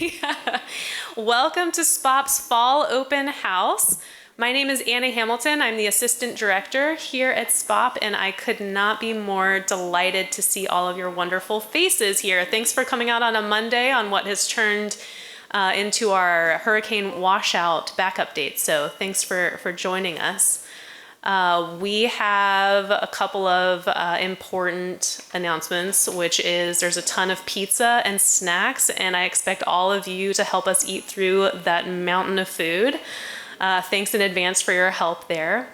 Yeah. Welcome to SPOHP's Fall Open House. My name is Anna Hamilton. I'm the Assistant Director here at SPOHP, and I could not be more delighted to see all of your wonderful faces here. Thanks for coming out on a Monday on what has turned into our hurricane washout backup date. So thanks for joining us. We have a couple of important announcements, which is there's a ton of pizza and snacks, and I expect all of you to help us eat through that mountain of food. Thanks in advance for your help there.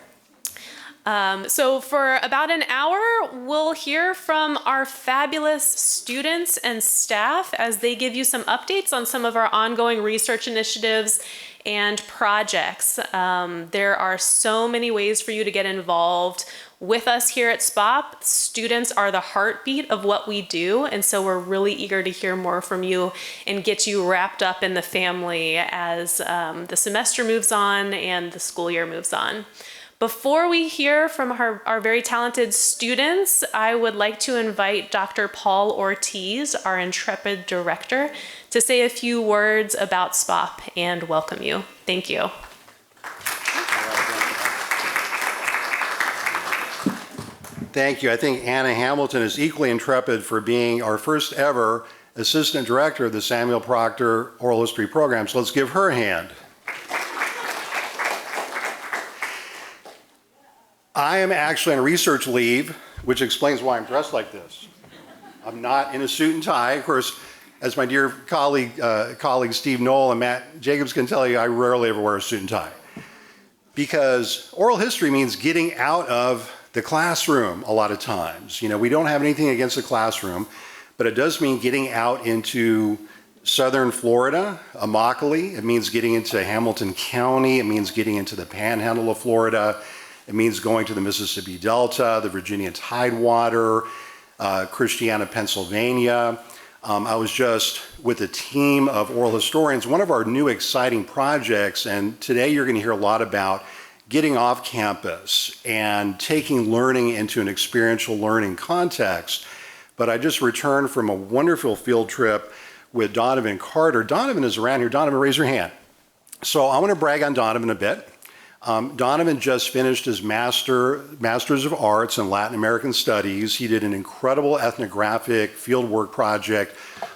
So for about an hour, we'll hear from our fabulous students and staff as they give you some updates on some of our ongoing research initiatives and projects. There are so many ways for you to get involved with us here at SPOHP. Students are the heartbeat of what we do, and so we're really eager to hear more from you and get you wrapped up in the family as the semester moves on and the school year moves on. Before we hear from our very talented students, I would like to invite Dr. Paul Ortiz, our intrepid director, to say a few words about SPOHP and welcome you. Thank you. Thank you. I think Anna Hamilton is equally intrepid for being our first ever assistant director of the Samuel Proctor Oral History Program. So let's give her a hand. I am actually on research leave, which explains why I'm dressed like this. I'm not in a suit and tie. Of course, as my dear colleagues Steve Knoll and Matt Jacobs can tell you, I rarely ever wear a suit and tie. Because oral history means getting out of the classroom a lot of times. You know, we don't have anything against the classroom, but it does mean getting out into southern Florida, Immokalee. It means getting into Hamilton County. It means getting into the panhandle of Florida. It means going to the Mississippi Delta, the Virginia Tidewater, Christiana, Pennsylvania. I was just with a team of oral historians, one of our new exciting projects, and today you're going to hear a lot about getting off campus and taking learning into an experiential learning context. But I just returned from a wonderful field trip with Donovan Carter. Donovan is around here. Donovan, raise your hand. So I want to brag on Donovan a bit. Donovan just finished his Master's of Arts in Latin American Studies. He did an incredible ethnographic fieldwork project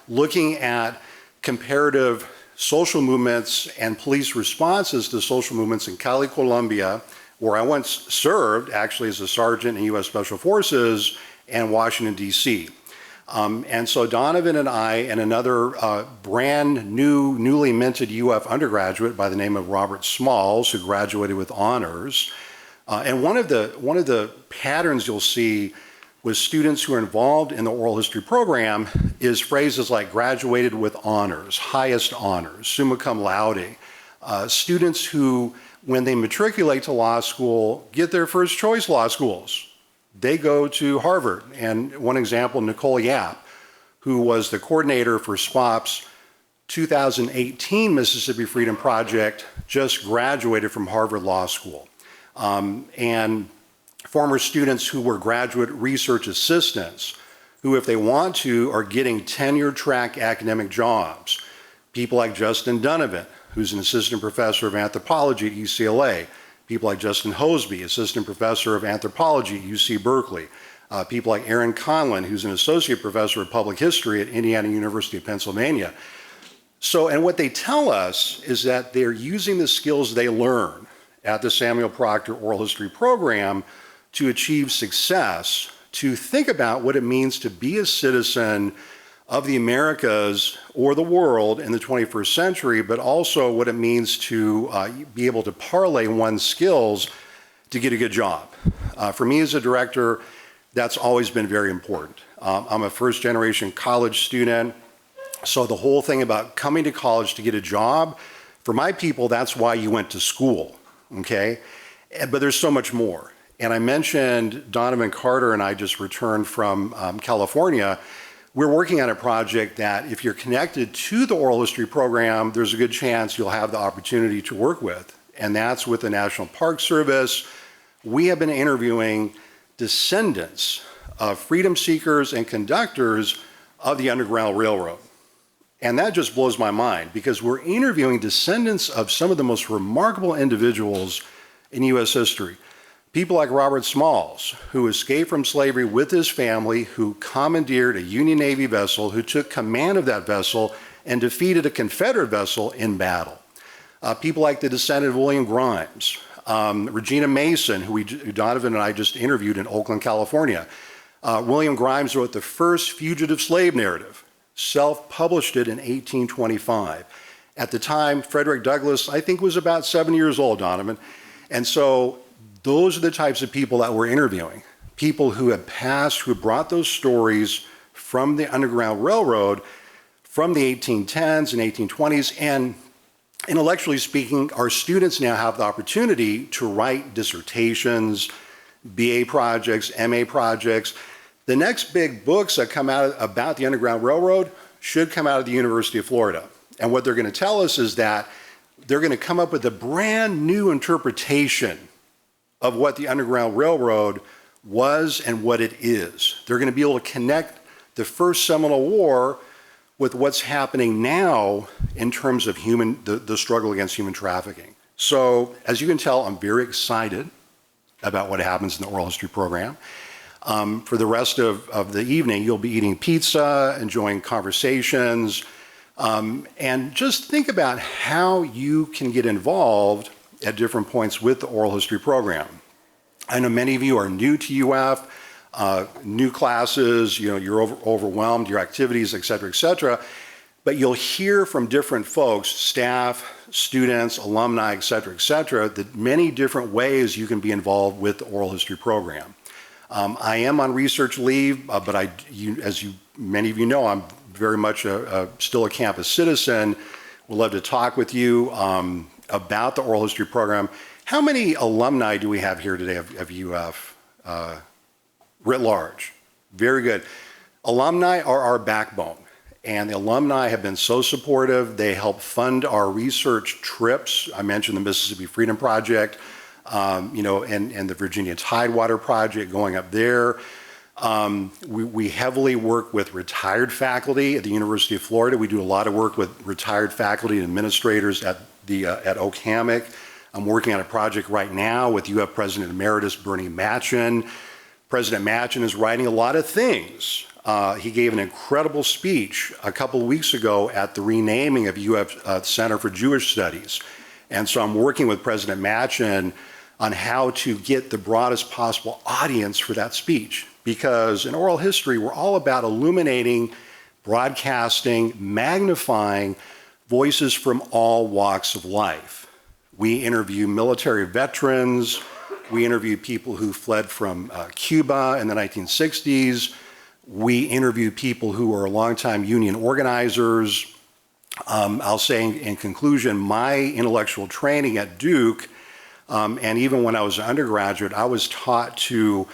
looking at comparative social movements and police responses to social movements in Cali, Colombia, where I once served actually as a sergeant in U.S. Special Forces, and Washington, D.C. And so Donovan and I and another newly minted UF undergraduate by the name of Robert Smalls, who graduated with honors. And one of the patterns you'll see with students who are involved in the oral history program is phrases like graduated with honors, highest honors, summa cum laude. Students who, when they matriculate to law school, get their first choice law schools. They go to Harvard. And one example, Nicole Yap, who was the coordinator for SPOHP's 2018 Mississippi Freedom Project, just graduated from Harvard Law School. And former students who were graduate research assistants, who, if they want to, are getting tenure-track academic jobs. People like Justin Donovan, who's an assistant professor of anthropology at UCLA. People like Justin Hosby, assistant professor of anthropology at UC Berkeley. People like Aaron Conlon, who's an associate professor of public history at Indiana University of Pennsylvania. So, and what they tell us is that they're using the skills they learn at the Samuel Proctor Oral History Program to achieve success, to think about what it means to be a citizen of the Americas or the world in the 21st century, but also what it means to be able to parlay one's skills to get a good job. For me as a director, that's always been very important. I'm a first generation college student, so the whole thing about coming to college to get a job, for my people, that's why you went to school, okay? But there's so much more. And I mentioned Donovan Carter and I just returned from California. We're working on a project that if you're connected to the oral history program, there's a good chance you'll have the opportunity to work with. And that's with the National Park Service. We have been interviewing descendants of freedom seekers and conductors of the Underground Railroad. And that just blows my mind because we're interviewing descendants of some of the most remarkable individuals in U.S. history. People like Robert Smalls, who escaped from slavery with his family, who commandeered a Union Navy vessel, who took command of that vessel and defeated a Confederate vessel in battle. People like the descendant of William Grimes, Regina Mason, who Donovan and I just interviewed in Oakland, California. William Grimes wrote the first fugitive slave narrative, self-published it in 1825. At the time, Frederick Douglass, I think, was about 7 years old, Donovan. And so those are the types of people that we're interviewing, people who have passed, who brought those stories from the Underground Railroad from the 1810s and 1820s. And intellectually speaking, our students now have the opportunity to write dissertations, BA projects, MA projects. The next big books that come out about the Underground Railroad should come out of the University of Florida. And what they're going to tell us is that they're going to come up with a brand new interpretation of what the Underground Railroad was and what it is. They're going to be able to connect the first Seminole War with what's happening now in terms of the struggle against human trafficking. So, as you can tell, I'm very excited about what happens in the oral history program. For the rest of the evening, you'll be eating pizza, enjoying conversations, and just think about how you can get involved at different points with the oral history program. I know many of you are new to UF, new classes, you're overwhelmed, your activities, et cetera, but you'll hear from different folks, staff, students, alumni, et cetera, that many different ways you can be involved with the oral history program. I am on research leave, but as many of you know, I'm very much still a campus citizen. We'd love to talk with you about the oral history program. How many alumni do we have here today of UF writ large? Very good. Alumni are our backbone, and the alumni have been so supportive. They help fund our research trips. I mentioned the Mississippi Freedom Project, and the Virginia Tidewater Project going up there. We heavily work with retired faculty at the University of Florida. We do a lot of work with retired faculty and administrators at Oak Hammock. I'm working on a project right now with UF President Emeritus Bernie Machen. President Machen is writing a lot of things. He gave an incredible speech a couple of weeks ago at the renaming of UF Center for Jewish Studies. And so I'm working with President Machen on how to get the broadest possible audience for that speech. Because in oral history, we're all about illuminating, broadcasting, magnifying voices from all walks of life. We interview military veterans. We interview people who fled from Cuba in the 1960s. We interview people who are longtime union organizers. I'll say in conclusion, my intellectual training at Duke, and even when I was an undergraduate, I was taught to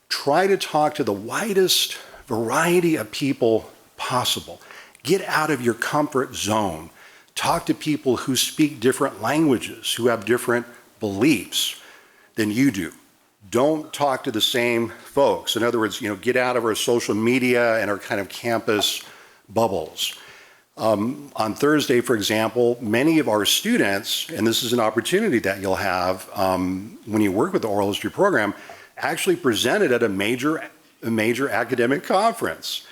try to talk to the widest variety of people possible. Get out of your comfort zone. Talk to people who speak different languages, who have different beliefs than you do. Don't talk to the same folks. In other words, get out of our social media and our kind of campus bubbles. On Thursday, for example, many of our students, and this is an opportunity that you'll have when you work with the oral history program, actually presented at a major academic conference.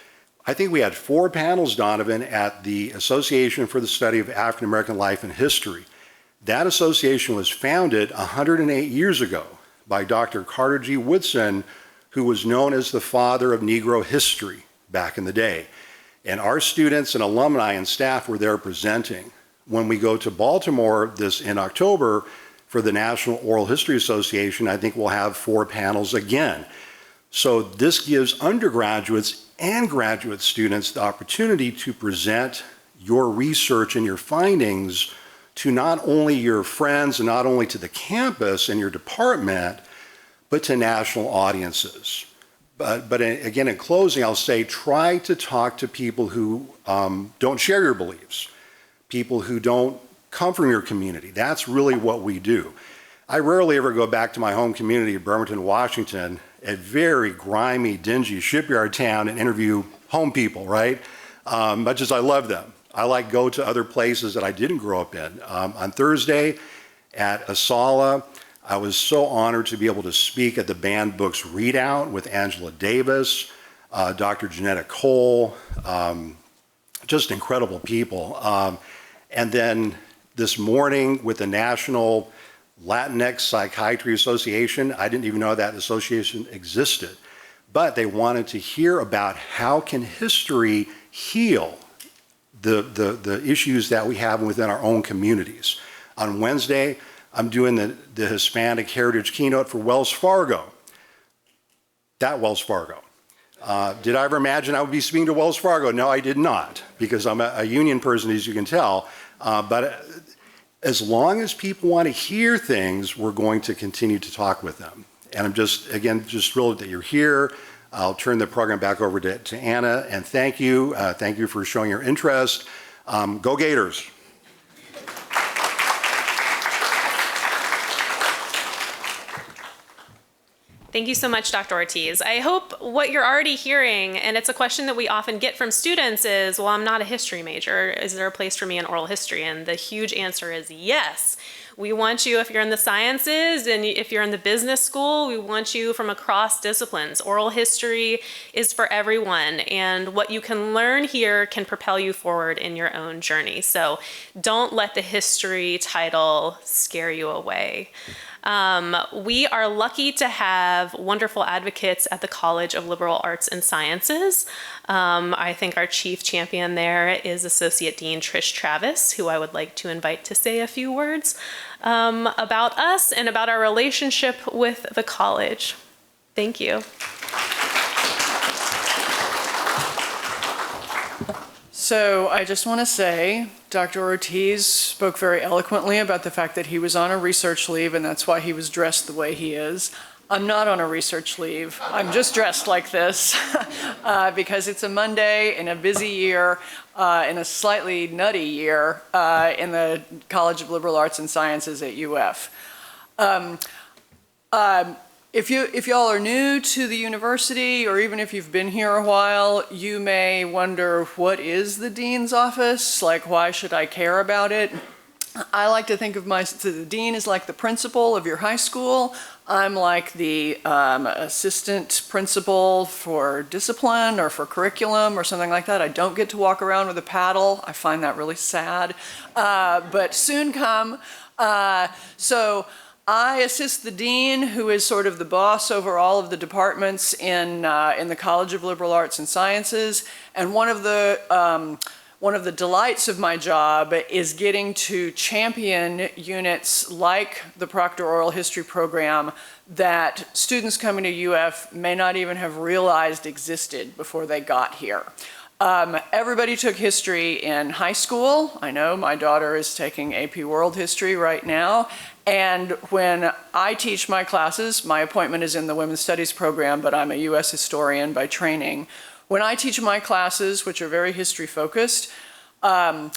I think we had 4 panels, Donovan, at the Association for the Study of African American Life and History. That association was founded 108 years ago by Dr. Carter G. Woodson, who was known as the father of Negro history back in the day. And our students and alumni and staff were there presenting. When we go to Baltimore in October for the National Oral History Association, I think we'll have 4 panels again. So this gives undergraduates and graduate students the opportunity to present your research and your findings to not only your friends and not only to the campus and your department, but to national audiences. But again, in closing, I'll say try to talk to people who don't share your beliefs, people who don't come from your community. That's really what we do. I rarely ever go back to my home community of Bremerton, Washington, a very grimy, dingy shipyard town, and interview home people, right? Much as I love them. I like go to other places that I didn't grow up in. On Thursday at Asala, I was so honored to be able to speak at the Banned Books Readout with Angela Davis, Dr. Janetta Cole, just incredible people. And then this morning with the National Latinx Psychiatry Association, I didn't even know that association existed, but they wanted to hear about how can history heal the issues that we have within our own communities. On Wednesday, I'm doing the Hispanic Heritage Keynote for Wells Fargo. That Wells Fargo. Did I ever imagine I would be speaking to Wells Fargo? No, I did not, because I'm a union person, as you can tell. But as long as people want to hear things, we're going to continue to talk with them. And I'm just thrilled that you're here. I'll turn the program back over to Anna, and thank you. Thank you for showing your interest. Go Gators. Thank you so much, Dr. Ortiz. I hope what you're already hearing, and it's a question that we often get from students, is, well, I'm not a history major. Is there a place for me in oral history? And the huge answer is yes. We want you, if you're in the sciences and if you're in the business school, we want you from across disciplines. Oral history is for everyone, and what you can learn here can propel you forward in your own journey. So don't let the history title scare you away. We are lucky to have wonderful advocates at the College of Liberal Arts and Sciences. I think our chief champion there is Associate Dean Trish Travis, who I would like to invite to say a few words about us and about our relationship with the college. Thank you. So I just want to say, Dr. Ortiz spoke very eloquently about the fact that he was on a research leave, and that's why he was dressed the way he is. I'm not on a research leave. I'm just dressed like this because it's a Monday in a busy year, in a slightly nutty year in the College of Liberal Arts and Sciences at UF. If y'all are new to the university, or even if you've been here a while, you may wonder, what is the dean's office? Like, why should I care about it? I like to think of the dean as like the principal of your high school. I'm like the assistant principal for discipline or for curriculum or something like that. I don't get to walk around with a paddle. I find that really sad, but soon come. So I assist the dean, who is sort of the boss over all of the departments in the College of Liberal Arts and Sciences, and one of the delights of my job is getting to champion units like the Proctor Oral History Program that students coming to UF may not even have realized existed before they got here. Everybody took history in high school. I know my daughter is taking AP World History right now. And when I teach my classes, my appointment is in the Women's Studies program, but I'm a US historian by training. When I teach my classes, which are very history focused, I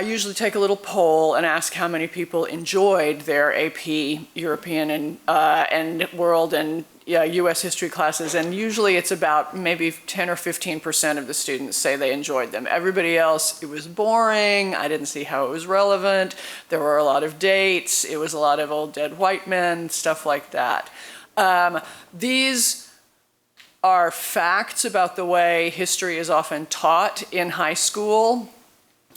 usually take a little poll and ask how many people enjoyed their AP European and World and US history classes, and usually it's about maybe 10 or 15% of the students say they enjoyed them. Everybody else, it was boring, I didn't see how it was relevant, there were a lot of dates, it was a lot of old dead white men, stuff like that. These are facts about the way history is often taught in high school.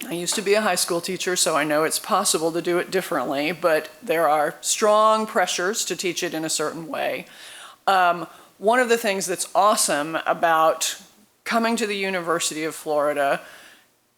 I used to be a high school teacher, so I know it's possible to do it differently, but there are strong pressures to teach it in a certain way. One of the things that's awesome about coming to the University of Florida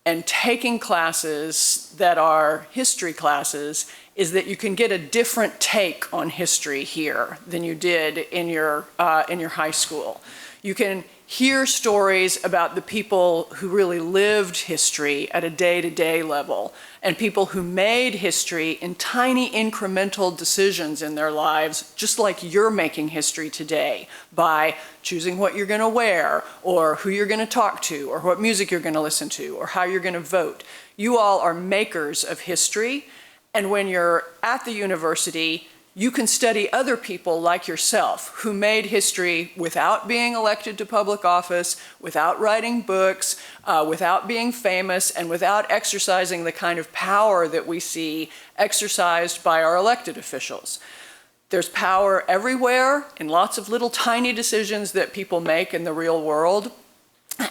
and taking classes that are history classes is that you can get a different take on history here than you did in your high school. You can hear stories about the people who really lived history at a day-to-day level, and people who made history in tiny incremental decisions in their lives, just like you're making history today, by choosing what you're going to wear, or who you're going to talk to, or what music you're going to listen to, or how you're going to vote. You all are makers of history, and when you're at the university, you can study other people like yourself who made history without being elected to public office, without writing books, without being famous, and without exercising the kind of power that we see exercised by our elected officials. There's power everywhere in lots of little tiny decisions that people make in the real world.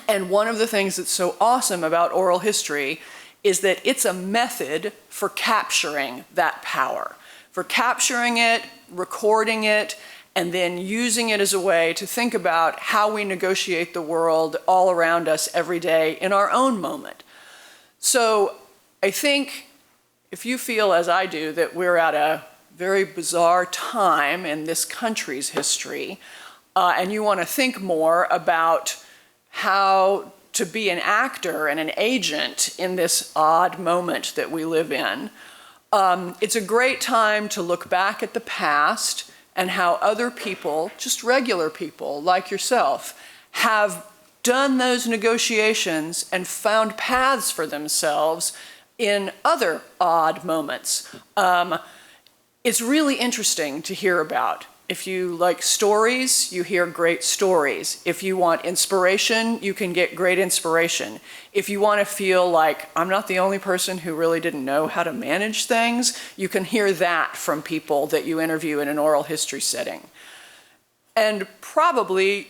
And one of the things that's so awesome about oral history is that it's a method for capturing that power, for capturing it, recording it, and then using it as a way to think about how we negotiate the world all around us every day in our own moment. So I think if you feel, as I do, that we're at a very bizarre time in this country's history, and you want to think more about how to be an actor and an agent in this odd moment that we live in, it's a great time to look back at the past and how other people, just regular people like yourself, have done those negotiations and found paths for themselves in other odd moments. It's really interesting to hear about. If you like stories, you hear great stories. If you want inspiration, you can get great inspiration. If you want to feel like I'm not the only person who really didn't know how to manage things, you can hear that from people that you interview in an oral history setting. And probably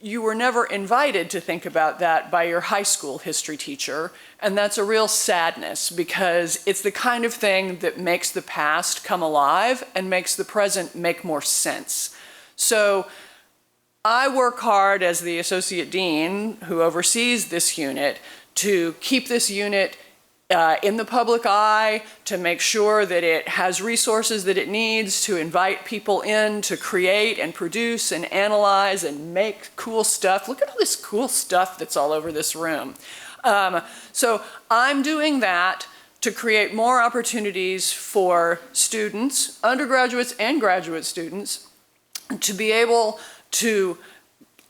you were never invited to think about that by your high school history teacher, and that's a real sadness because it's the kind of thing that makes the past come alive and makes the present make more sense. So I work hard as the associate dean who oversees this unit to keep this unit in the public eye, to make sure that it has resources that it needs to invite people in to create and produce and analyze and make cool stuff. Look at all this cool stuff that's all over this room. So I'm doing that to create more opportunities for students, undergraduates and graduate students, to be able to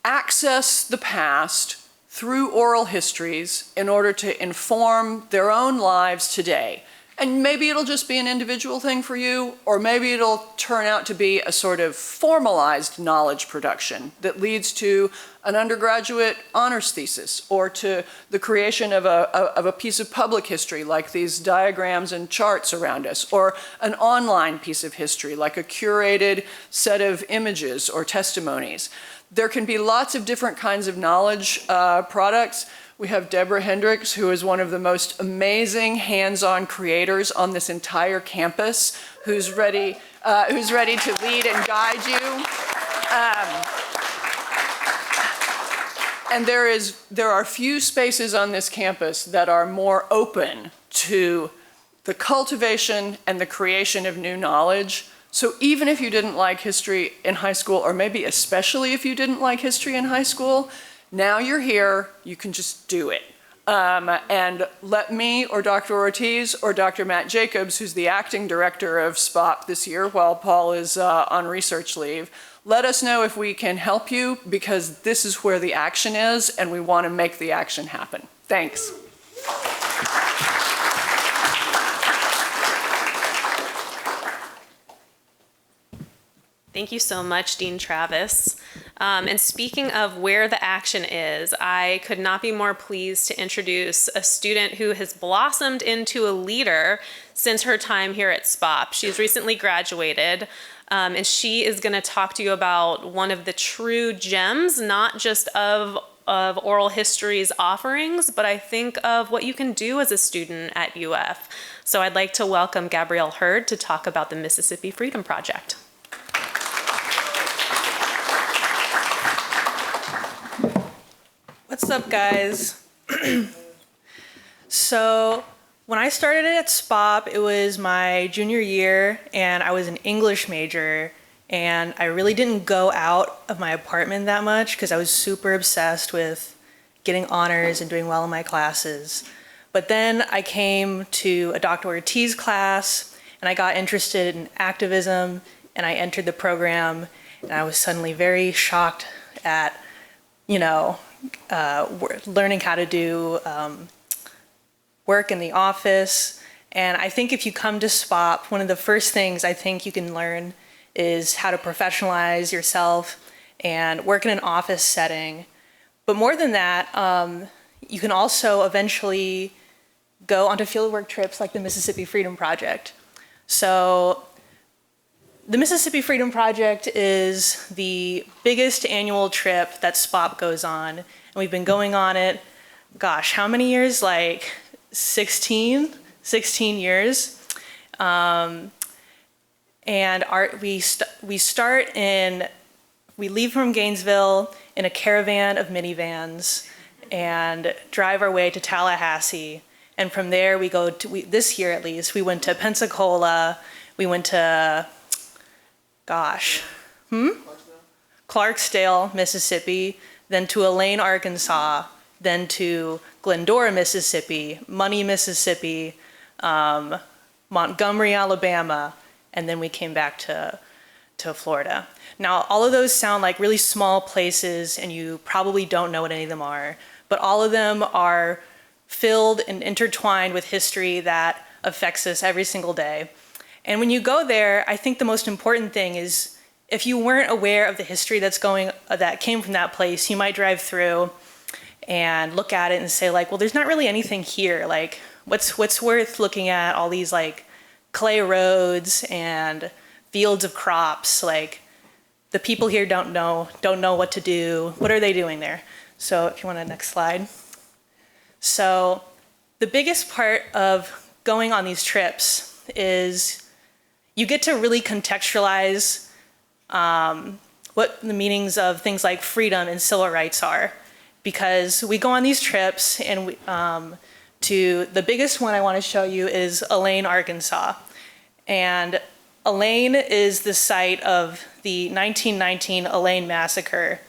access the past through oral histories in order to inform their own lives today. And maybe it'll just be an individual thing for you, or maybe it'll turn out to be a sort of formalized knowledge production that leads to an undergraduate honors thesis, or to the creation of a piece of public history like these diagrams and charts around us, or an online piece of history like a curated set of images or testimonies. There can be lots of different kinds of knowledge products. We have Deborah Hendricks, who is one of the most amazing hands-on creators on this entire campus, who's ready to lead and guide you. And there are few spaces on this campus that are more open to the cultivation and the creation of new knowledge. So even if you didn't like history in high school, or maybe especially if you didn't like history in high school, now you're here, you can just do it. And let me or Dr. Ortiz or Dr. Matt Jacobs, who's the acting director of SPOHP this year while Paul is on research leave, let us know if we can help you, because this is where the action is and we want to make the action happen. Thanks. Thank you so much, Dean Travis. And speaking of where the action is, I could not be more pleased to introduce a student who has blossomed into a leader since her time here at SPOHP. She's recently graduated, and she is going to talk to you about one of the true gems, not just of oral history's offerings, but I think of what you can do as a student at UF. So I'd like to welcome Gabrielle Hurd to talk about the Mississippi Freedom Project. What's up, guys? So when I started at SPOHP, it was my junior year, and I was an English major, and I really didn't go out of my apartment that much because I was super obsessed with getting honors and doing well in my classes. But then I came to a Dr. Ortiz class, and I got interested in activism, and I entered the program, and I was suddenly very shocked at, learning how to do work in the office And I think if you come to SPOHP, one of the first things I think you can learn is how to professionalize yourself and work in an office setting. But more than that, you can also eventually go onto fieldwork trips like the Mississippi Freedom Project. So the Mississippi Freedom Project is the biggest annual trip that SPOHP goes on. And we've been going on it, gosh, how many years? Like 16 years. And we leave from Gainesville in a caravan of minivans and drive our way to Tallahassee. And from there we go to, this year at least, we went to Pensacola, we went to, Clarksdale, Mississippi, then to Elaine, Arkansas, then to Glendora, Mississippi, Money, Mississippi, Montgomery, Alabama, and then we came back to Florida. Now, all of those sound like really small places, and you probably don't know what any of them are, but all of them are filled and intertwined with history that affects us every single day. And when you go there, I think the most important thing is if you weren't aware of the history that came from that place, you might drive through and look at it and say like, well, there's not really anything here. Like, what's worth looking at all these like clay roads and fields of crops? Like, the people here don't know what to do. What are they doing there? So if you want to next slide. So the biggest part of going on these trips is you get to really contextualize what the meanings of things like freedom and civil rights are. Because we go on these trips and to the biggest one I want to show you is Elaine, Arkansas. And Elaine is the site of the 1919 Elaine massacre,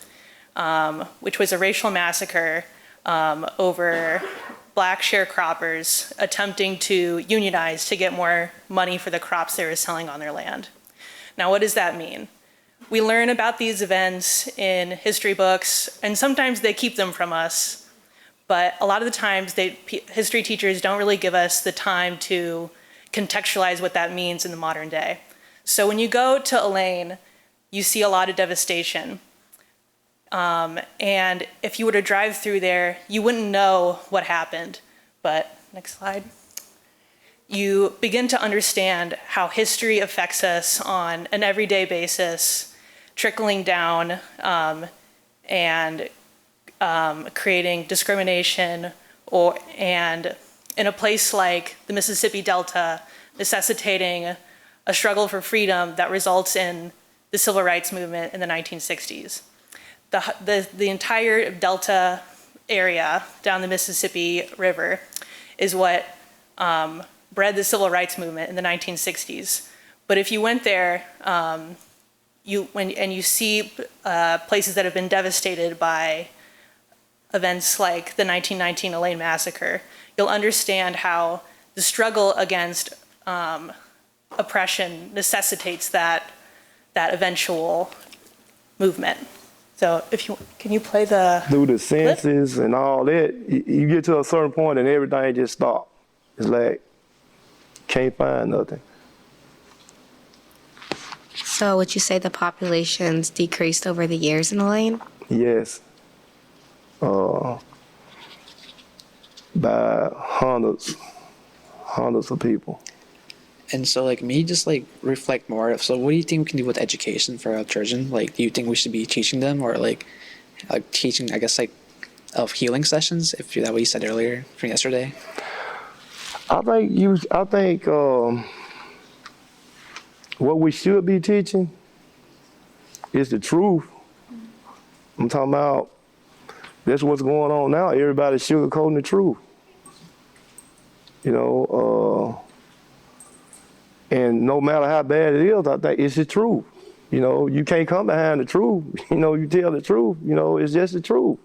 which was a racial massacre over black sharecroppers attempting to unionize to get more money for the crops they were selling on their land. Now, what does that mean? We learn about these events in history books, and sometimes they keep them from us, but a lot of the times history teachers don't really give us the time to contextualize what that means in the modern day. So when you go to Elaine, you see a lot of devastation. And if you were to drive through there, you wouldn't know what happened. But next slide. You begin to understand how history affects us on an everyday basis, trickling down and creating discrimination, and in a place like the Mississippi Delta, necessitating a struggle for freedom that results in the civil rights movement in the 1960s. The entire Delta area down the Mississippi River is what bred the civil rights movement in the 1960s. But if you went there, you see places that have been devastated by events like the 1919 Elaine massacre, you'll understand how the struggle against oppression necessitates that eventual movement. So can you play the through the senses and all that, you get to a certain point and everything just stops. It's like, can't find nothing. So would you say the population's decreased over the years in Elaine? Yes. By hundreds of people. And so, like, me, just like reflect more. So, what do you think we can do with education for our children? Like, do you think we should be teaching them, or like teaching, I guess, like, of healing sessions? If that what you said earlier from yesterday. I think what we should be teaching is the truth. I'm talking about that's what's going on now. Everybody's sugarcoating the truth. You know. And no matter how bad it is, I think it's the truth. You know, you can't come behind the truth. You know, you tell the truth, you know, it's just the truth.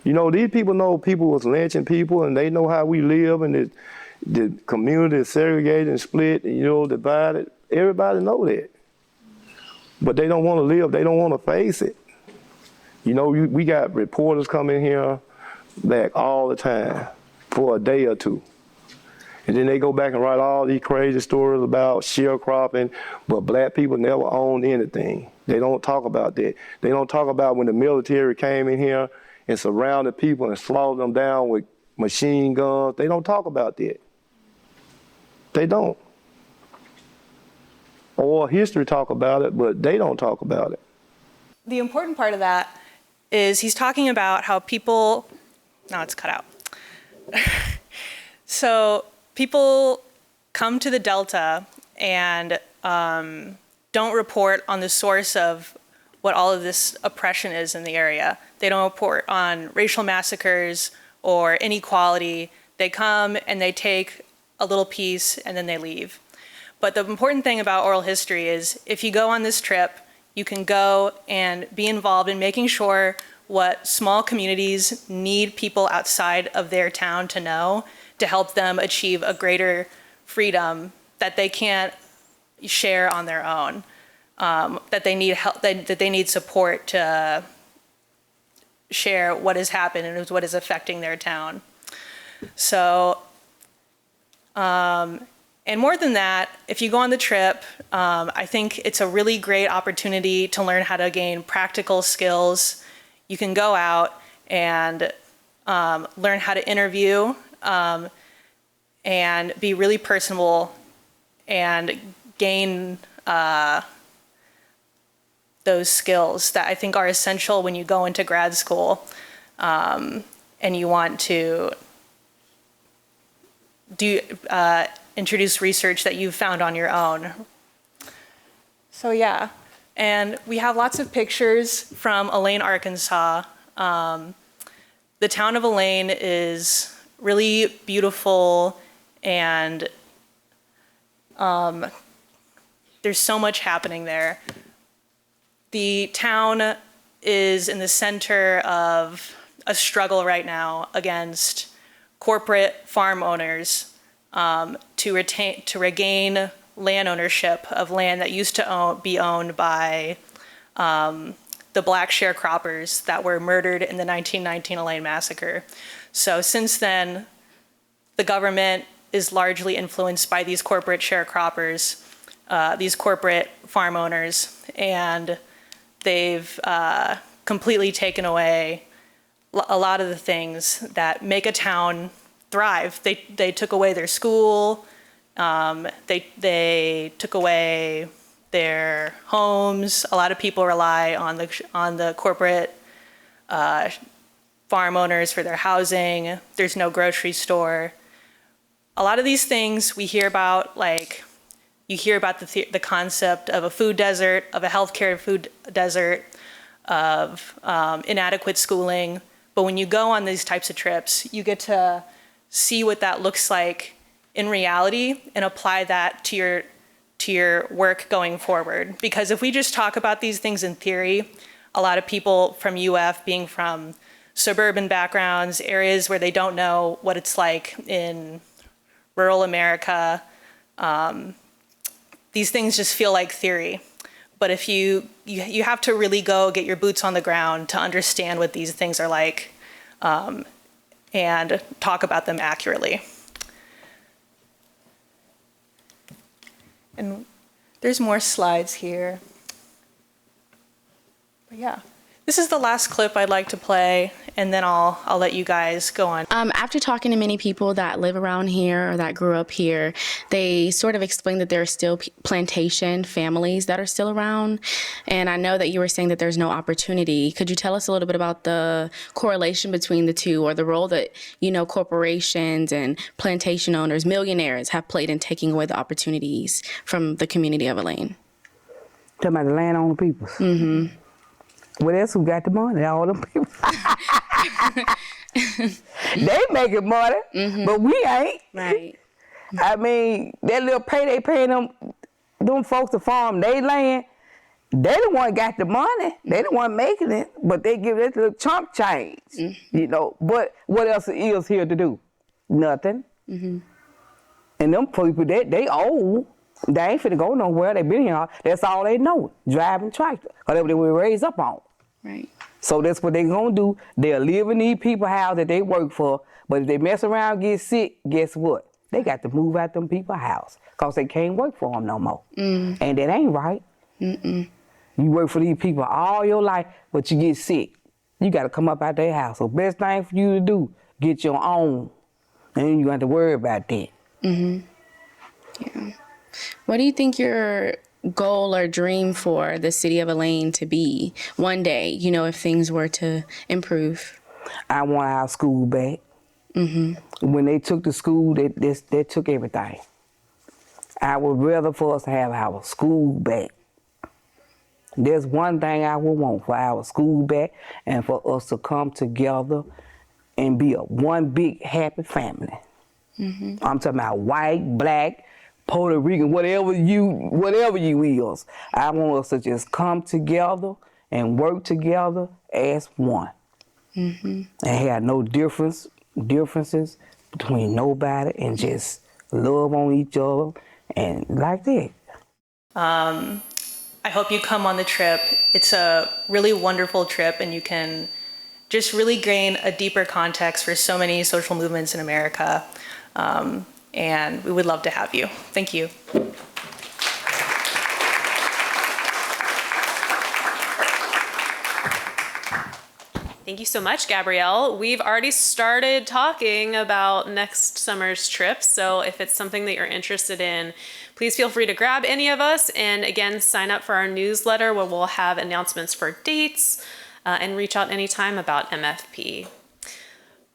You know, these people know people was lynching people, and they know how we live, and the community is segregated and split and, you know, divided. Everybody know that. But they don't want to live. They don't want to face it. You know, we got reporters coming here back all the time for a day or two. And then they go back and write all these crazy stories about sharecropping, but black people never owned anything. They don't talk about that. They don't talk about when the military came in here and surrounded people and slaughtered them down with machine guns. They don't talk about that. They don't. Or history talk about it, but they don't talk about it. The important part of that is he's talking about how people, no, it's cut out. So people come to the Delta and don't report on the source of what all of this oppression is in the area. They don't report on racial massacres or inequality. They come and they take a little piece and then they leave. But the important thing about oral history is if you go on this trip, you can go and be involved in making sure what small communities need people outside of their town to know to help them achieve a greater freedom that they can't share on their own, that they need help, that they need support to share what has happened and what is affecting their town. So, and more than that, if you go on the trip, I think it's a really great opportunity to learn how to gain practical skills. You can go out and learn how to interview and be really personable and gain those skills that I think are essential when you go into grad school and you want to do introduce research that you've found on your own. So yeah, and we have lots of pictures from Elaine, Arkansas. The town of Elaine is really beautiful and there's so much happening there. The town is in the center of a struggle right now against corporate farm owners to regain land ownership of land that used to be owned by the black sharecroppers that were murdered in the 1919 Elaine massacre. So since then, the government is largely influenced by these corporate sharecroppers, these corporate farm owners, and they've completely taken away a lot of the things that make a town thrive. They took away their school, they took away their homes. A lot of people rely on the corporate farm owners for their housing. There's no grocery store. A lot of these things we hear about, like you hear about the concept of a food desert, of a healthcare food desert, of inadequate schooling. But when you go on these types of trips, you get to see what that looks like in reality and apply that to your work going forward. Because if we just talk about these things in theory, a lot of people from UF being from suburban backgrounds, areas where they don't know what it's like in rural America, these things just feel like theory. But if you have to really go get your boots on the ground to understand what these things are like and talk about them accurately. And there's more slides here. But yeah. This is the last clip I'd like to play, and then I'll let you guys go on. After talking to many people that live around here or that grew up here, they sort of explained that there are still plantation families that are still around. And I know that you were saying that there's no opportunity. Could you tell us a little bit about the correlation between the two, or the role that, corporations and plantation owners, millionaires, have played in taking away the opportunities from the community of Elaine? Talking about the landowner people. Mm-hmm. What else who got the money? All them people. They making money, but we ain't. Right. I mean, that little pay they paying them folks to farm they land, they the one got the money. They the one making it, but they give that little chunk change, But what else is here to do? Nothing. And them people, they old. They ain't finna go nowhere. They been here. That's all they know, driving tractor. Whatever they were raised up on. Right. So that's what they gonna do. They'll live in these people's house that they work for, but if they mess around and get sick, guess what? They got to move out them people's house because they can't work for them no more. And that ain't right. You work for these people all your life, but you get sick. You got to come up out their house. So best thing for you to do, get your own. And then you have to worry about that. Yeah. What do you think your goal or dream for the city of Elaine to be one day, you know, if things were to improve? I want our school back. When they took the school, they took everything. I would rather for us to have our school back. There's one thing I would want for our school back and for us to come together and be one big happy family. I'm talking about white, black, Puerto Rican, whatever you is. I want us to just come together and work together as one. And have no differences between nobody and just love on each other and like that. I hope you come on the trip. It's a really wonderful trip, and you can just really gain a deeper context for so many social movements in America. And we would love to have you. Thank you. Thank you so much, Gabrielle. We've already started talking about next summer's trip, so if it's something that you're interested in, please feel free to grab any of us, and again, sign up for our newsletter where we'll have announcements for dates, and reach out anytime about MFP.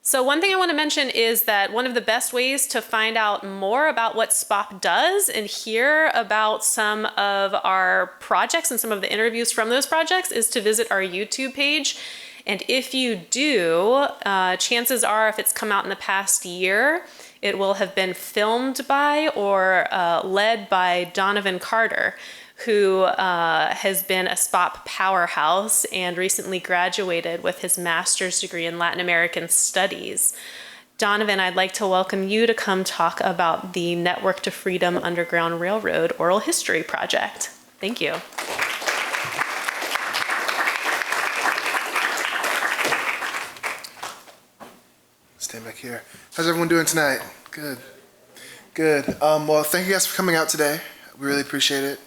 So one thing I want to mention is that one of the best ways to find out more about what SPOHP does and hear about some of our projects and some of the interviews from those projects is to visit our YouTube page. And if you do, chances are if it's come out in the past year, it will have been filmed by or led by Donovan Carter, who has been a SPOHP powerhouse and recently graduated with his master's degree in Latin American Studies. Donovan, I'd like to welcome you to come talk about the Network to Freedom Underground Railroad Oral History Project. Thank you. Stand back here. How's everyone doing tonight? Good. Good. Well, thank you guys for coming out today. We really appreciate it.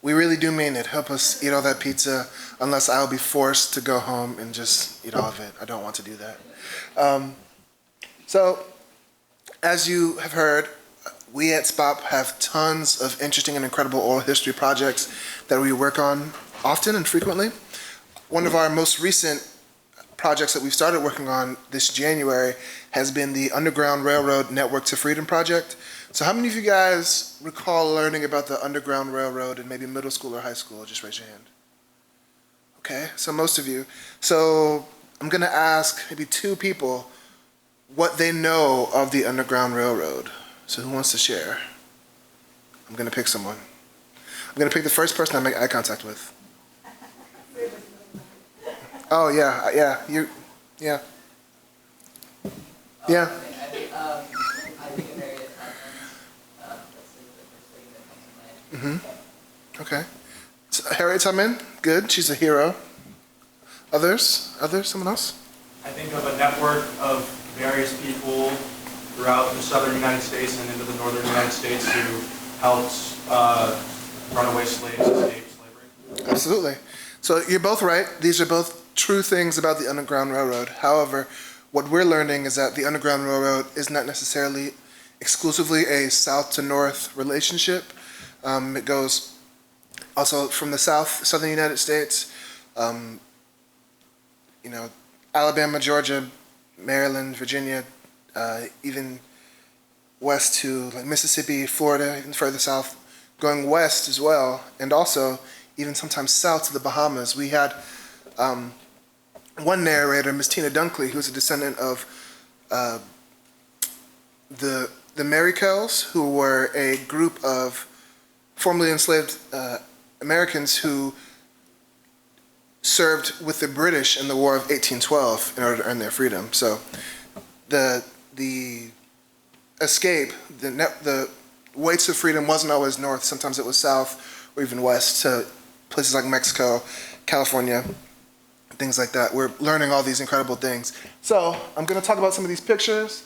We really do mean it. Help us eat all that pizza, unless I'll be forced to go home and just eat all of it. I don't want to do that. So, as you have heard, we at SPOHP have tons of interesting and incredible oral history projects that we work on often and frequently. One of our most recent projects that we've started working on this January has been the Underground Railroad Network to Freedom project. So how many of you guys recall learning about the Underground Railroad in maybe middle school or high school? Just raise your hand. Okay, so most of you. So I'm gonna ask maybe two people what they know of the Underground Railroad. So who wants to share? I'm gonna pick someone. I'm gonna pick the first person I make eye contact with. Oh yeah, yeah, yeah. Okay. So, Harriet Tubman, good. She's a hero. Others? Someone else? I think of a network of various people throughout the southern United States and into the northern United States who helped runaway slaves escape slavery. Absolutely. So you're both right. These are both true things about the Underground Railroad. However, what we're learning is that the Underground Railroad is not necessarily exclusively a south to north relationship. It goes also from the southern United States, Alabama, Georgia, Maryland, Virginia, even west to like Mississippi, Florida, even further south, going west as well, and also even sometimes south to the Bahamas. We had one narrator, Miss Tina Dunkley, who's a descendant of the Marykels, who were a group of formerly enslaved Americans who served with the British in the War of 1812 in order to earn their freedom. So the escape, the way to freedom wasn't always north. Sometimes it was south or even west to places like Mexico, California, things like that. We're learning all these incredible things. So I'm going to talk about some of these pictures.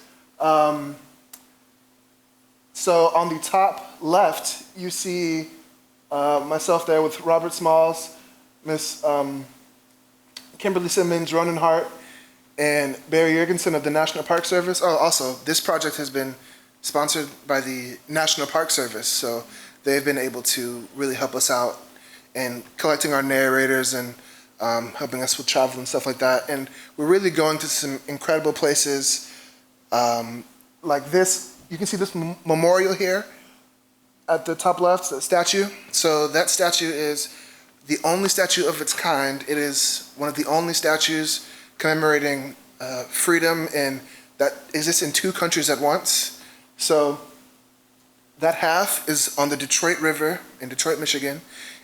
So on the top left, you see myself there with Robert Smalls, Miss Kimberly Simmons, Ronan Hart, and Barry Jorgensen of the National Park Service. Oh, also, this project has been sponsored by the National Park Service, so they've been able to really help us out in collecting our narrators and helping us with travel and stuff like that. And we're really going to some incredible places like this. You can see this memorial here at the top left, the statue. So that statue is the only statue of its kind. It is one of the only statues commemorating freedom that exists in 2 countries at once. So that half is on the Detroit River in Detroit, Michigan.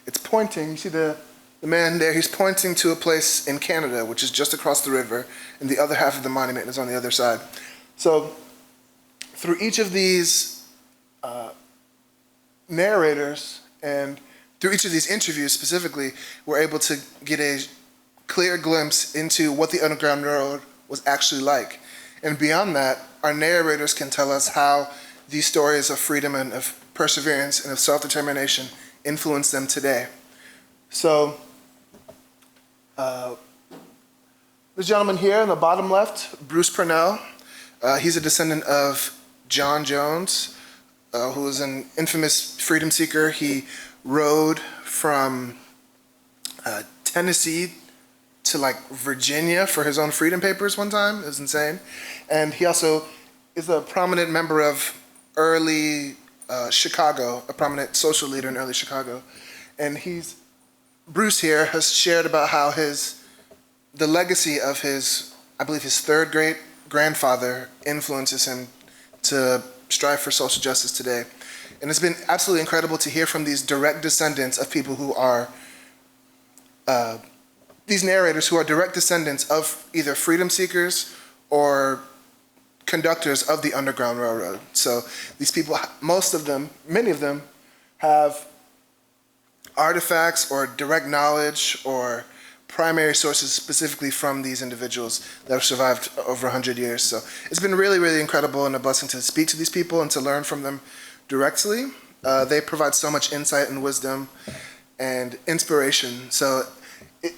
It's pointing, you see the man there, he's pointing to a place in Canada, which is just across the river, and the other half of the monument is on the other side. So through each of these narrators and through each of these interviews specifically, we're able to get a clear glimpse into what the Underground Railroad was actually like. And beyond that, our narrators can tell us how these stories of freedom and of perseverance and of self-determination influence them today. So this gentleman here in the bottom left, Bruce Purnell, he's a descendant of John Jones, who was an infamous freedom seeker. He rode from Tennessee to like Virginia for his own freedom papers one time. It was insane. And he also is a prominent member of early Chicago, a prominent social leader in early Chicago. And Bruce here has shared about how the legacy of I believe his 3rd great grandfather influences him to strive for social justice today. And it's been absolutely incredible to hear from these direct descendants of people who are, these narrators who are direct descendants of either freedom seekers or conductors of the Underground Railroad. So these people, most of them, many of them, have artifacts or direct knowledge or primary sources specifically from these individuals that have survived over 100 years. So it's been really, really incredible and a blessing to speak to these people and to learn from them directly. They provide so much insight and wisdom and inspiration. So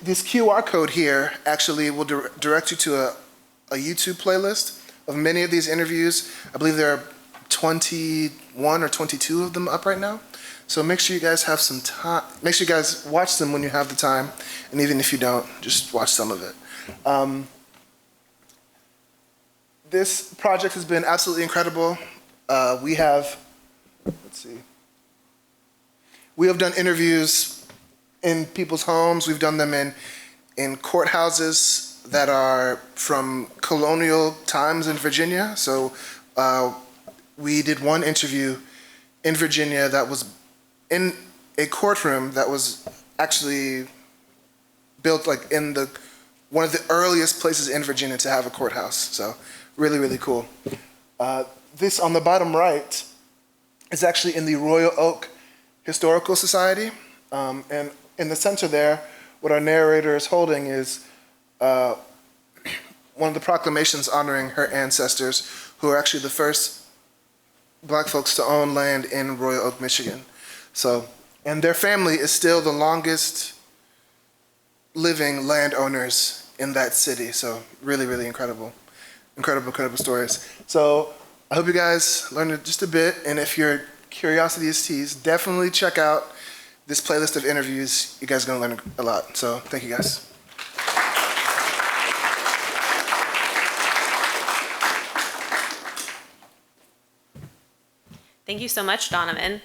this QR code here actually will direct you to a YouTube playlist of many of these interviews. I believe there are 21 or 22 of them up right now. So make sure you guys have some time. Make sure you guys watch them when you have the time. And even if you don't, just watch some of it. This project has been absolutely incredible. We have done interviews in people's homes. We've done them in courthouses that are from colonial times in Virginia. So we did one interview in Virginia that was in a courtroom that was actually built like in one of the earliest places in Virginia to have a courthouse. So really, really cool. This on the bottom right is actually in the Royal Oak Historical Society. And in the center there, what our narrator is holding is one of the proclamations honoring her ancestors, who are actually the first Black folks to own land in Royal Oak, Michigan. So, and their family is still the longest living landowners in that city. So really, really incredible stories. So I hope you guys learned just a bit. And if your curiosity is teased, definitely check out this playlist of interviews. You guys are gonna learn a lot. So thank you guys. Thank you so much, Donovan.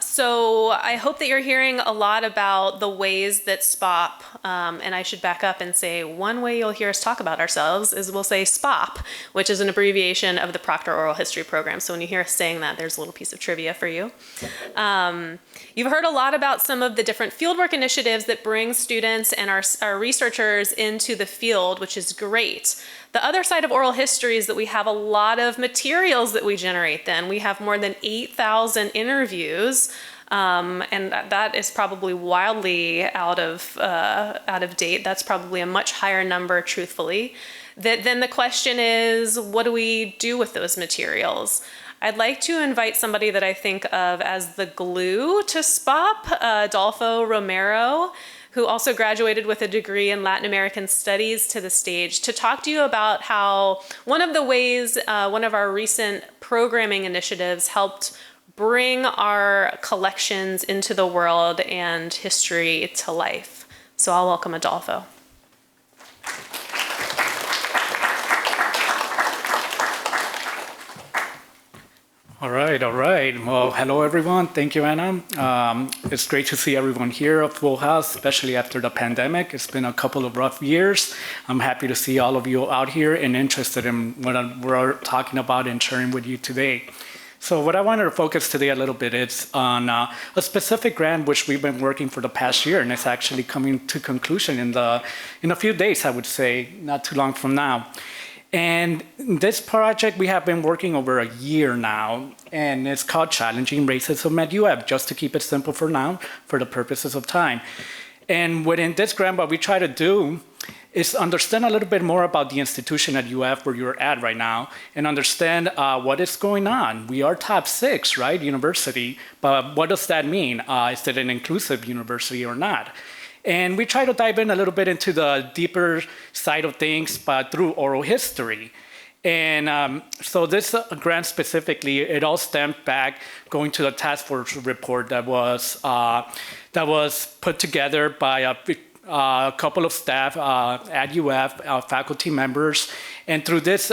So I hope that you're hearing a lot about the ways that SPOHP, and I should back up and say one way you'll hear us talk about ourselves is we'll say SPOHP, which is an abbreviation of the Proctor Oral History Program. So when you hear us saying that, there's a little piece of trivia for you. You've heard a lot about some of the different fieldwork initiatives that bring students and our researchers into the field, which is great. The other side of oral history is that we have a lot of materials that we generate then. We have more than 8,000 interviews, and that is probably wildly out of date. That's probably a much higher number, truthfully. Then the question is, what do we do with those materials? I'd like to invite somebody that I think of as the glue to SPOHP, Adolfo Romero, who also graduated with a degree in Latin American Studies, to the stage to talk to you about how one of the ways one of our recent programming initiatives helped bring our collections into the world and history to life. So I'll welcome Adolfo. All right. Well, hello, everyone. Thank you, Anna. It's great to see everyone here, a full house, especially after the pandemic. It's been a couple of rough years. I'm happy to see all of you out here and interested in what we're talking about and sharing with you today. So what I wanted to focus today a little bit is on a specific grant which we've been working for the past year, and it's actually coming to conclusion in a few days, I would say, not too long from now. And this project we have been working over a year now, and it's called Challenging Racism at UF, just to keep it simple for now, for the purposes of time. And within this grant, what we try to do is understand a little bit more about the institution at UF where you're at right now, and understand what is going on. We are top 6, right, university, but what does that mean? Is it an inclusive university or not? And we try to dive in a little bit into the deeper side of things, but through oral history. And so this grant specifically, it all stemmed back going to the task force report that was put together by a couple of staff at UF, faculty members. And through this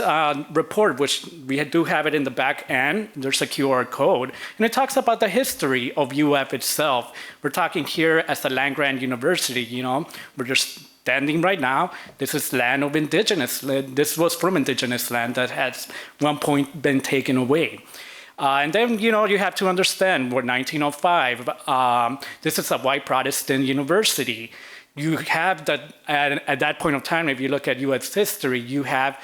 report, which we do have it in the back end, there's a QR code, and it talks about the history of UF itself. We're talking here as a land-grant university, we're just standing right now. This is land of indigenous, this was from indigenous land that has one point been taken away. And then, you have to understand, we're 1905, this is a white Protestant university. You have that, at that point of time, if you look at UF's history, UF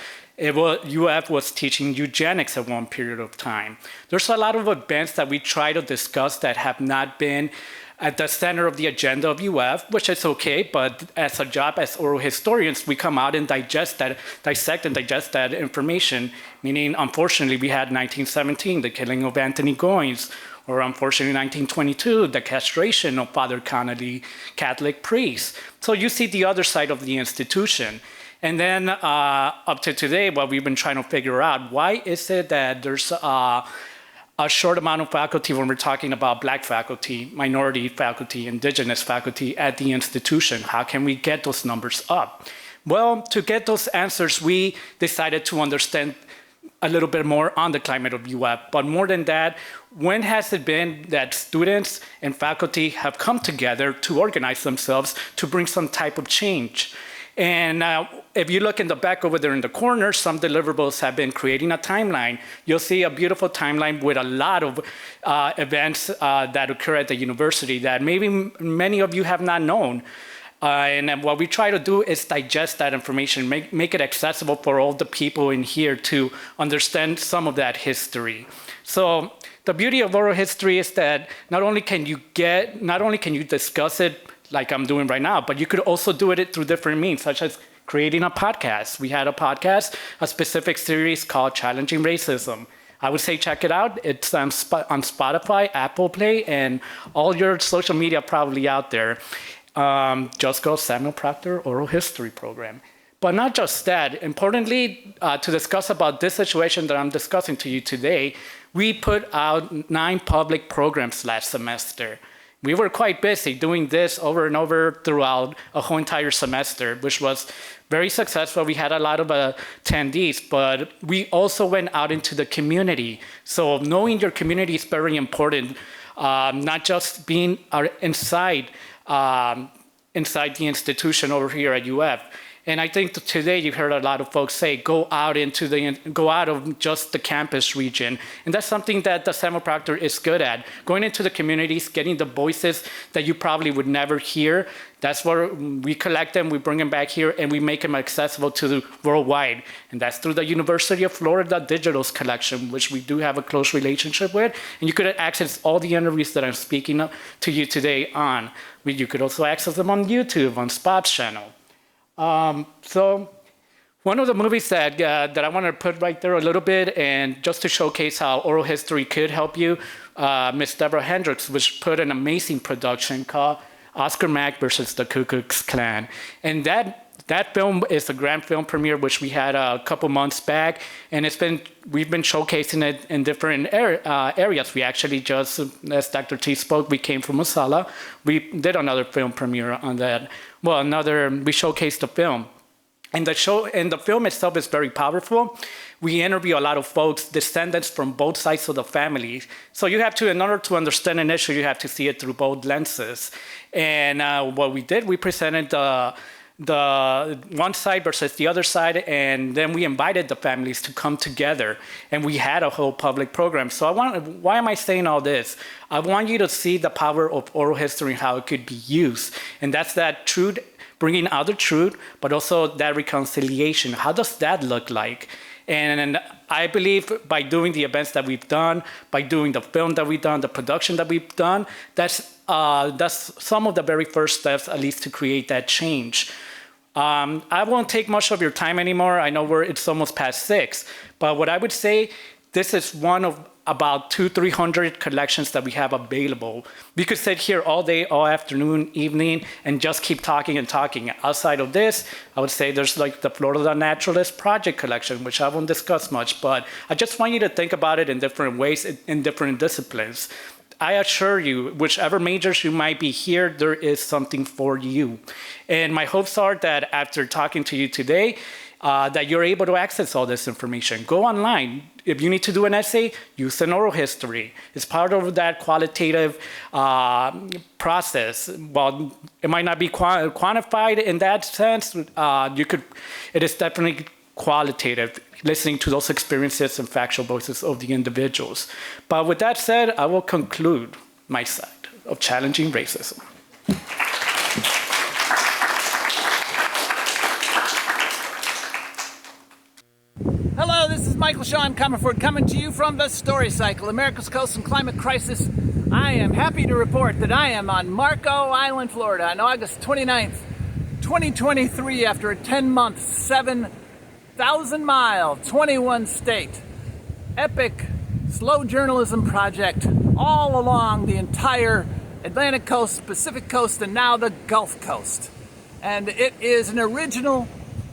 was teaching eugenics at one period of time. There's a lot of events that we try to discuss that have not been at the center of the agenda of UF, which is okay, but as a job as oral historians, we come out and dissect and digest that information, meaning, unfortunately, we had 1917, the killing of Anthony Goines, or unfortunately 1922, the castration of Father Connolly, Catholic priest. So you see the other side of the institution. And then up to today, what we've been trying to figure out, why is it that there's a short amount of faculty when we're talking about Black faculty, minority faculty, indigenous faculty at the institution? How can we get those numbers up? Well, to get those answers, we decided to understand a little bit more on the climate of UF. But more than that, when has it been that students and faculty have come together to organize themselves to bring some type of change? And if you look in the back over there in the corner, some deliverables have been creating a timeline. You'll see a beautiful timeline with a lot of events that occur at the university that maybe many of you have not known. And what we try to do is digest that information, make it accessible for all the people in here to understand some of that history. So the beauty of oral history is that not only can you discuss it like I'm doing right now, but you could also do it through different means, such as creating a podcast. We had a podcast, a specific series called Challenging Racism. I would say check it out. It's on Spotify, Apple Play, and all your social media probably out there. Just go Samuel Proctor Oral History Program. But not just that, importantly, to discuss about this situation that I'm discussing to you today, we put out 9 public programs last semester. We were quite busy doing this over and over throughout a whole entire semester, which was very successful. We had a lot of attendees, but we also went out into the community. So knowing your community is very important, not just being inside the institution over here at UF. And I think today you heard a lot of folks say, go out of just the campus region. And that's something that the Samuel Proctor is good at. Going into the communities, getting the voices that you probably would never hear. That's where we collect them, we bring them back here, and we make them accessible to the worldwide. And that's through the University of Florida Digital's collection, which we do have a close relationship with. And you could access all the interviews that I'm speaking to you today on. You could also access them on YouTube, on SPOHP's channel. So One of the movies that I want to put right there a little bit, and just to showcase how oral history could help you, Miss Deborah Hendricks, which put an amazing production called Oscar Mack versus the Ku Klux Klan. And that film is a grand film premiere, which we had a couple months back, and we've been showcasing it in different areas. We actually just, as Dr. T spoke, we came from Masala. We did another film premiere on that. Well, we showcased the film. And the film itself is very powerful. We interview a lot of folks, descendants from both sides of the family. So you have to, in order to understand an issue, you have to see it through both lenses. And what we did, we presented the one side versus the other side, and then we invited the families to come together, and we had a whole public program. So why am I saying all this? I want you to see the power of oral history and how it could be used. And that's that truth, bringing out the truth, but also that reconciliation. How does that look like? And I believe by doing the events that we've done, by doing the film that we've done, the production that we've done, that's some of the very first steps, at least, to create that change. I won't take much of your time anymore. I know it's almost past 6, but what I would say, this is one of about 200-300 collections that we have available. We could sit here all day, all afternoon, evening, and just keep talking and talking. Outside of this, I would say there's like the Florida Naturalist Project collection, which I won't discuss much, but I just want you to think about it in different ways, in different disciplines. I assure you, whichever majors you might be here, there is something for you. And my hopes are that after talking to you today, that you're able to access all this information. Go online. If you need to do an essay, use an oral history. It's part of that qualitative process. While it might not be quantified in that sense, it is definitely qualitative, listening to those experiences and factual voices of the individuals. But with that said, I will conclude my side of challenging racism. Hello, this is Michael Sean Comorford coming to you from the Story Cycle, America's Coast and Climate Crisis. I am happy to report that I am on Marco Island, Florida on August 29th, 2023 after a 10-month, 7,000-mile, 21-state, epic slow journalism project all along the entire Atlantic coast, Pacific coast, and now the Gulf Coast. And it is an original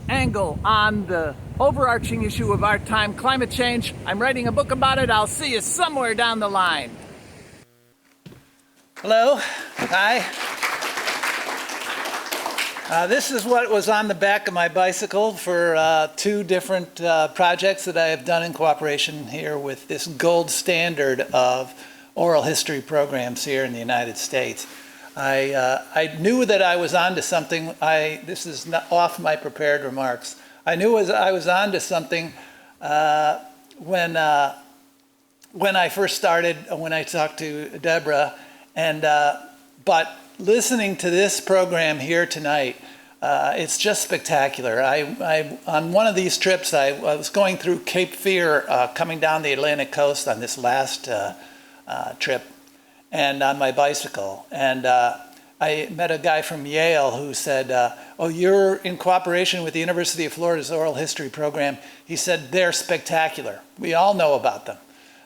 angle on the overarching issue of our time, climate change. I'm writing a book about it. I'll see you somewhere down the line. Hello. Hi. This is what was on the back of my bicycle for 2 different projects that I have done in cooperation here with this gold standard of oral history programs here in the United States. I knew that I was onto something. This is not off my prepared remarks. I knew I was onto something when I first started, when I talked to Deborah, but listening to this program here tonight, it's just spectacular. On one of these trips, I was going through Cape Fear, coming down the Atlantic coast on this last trip, and on my bicycle, and I met a guy from Yale who said, oh, you're in cooperation with the University of Florida's oral history program. He said, they're spectacular. We all know about them.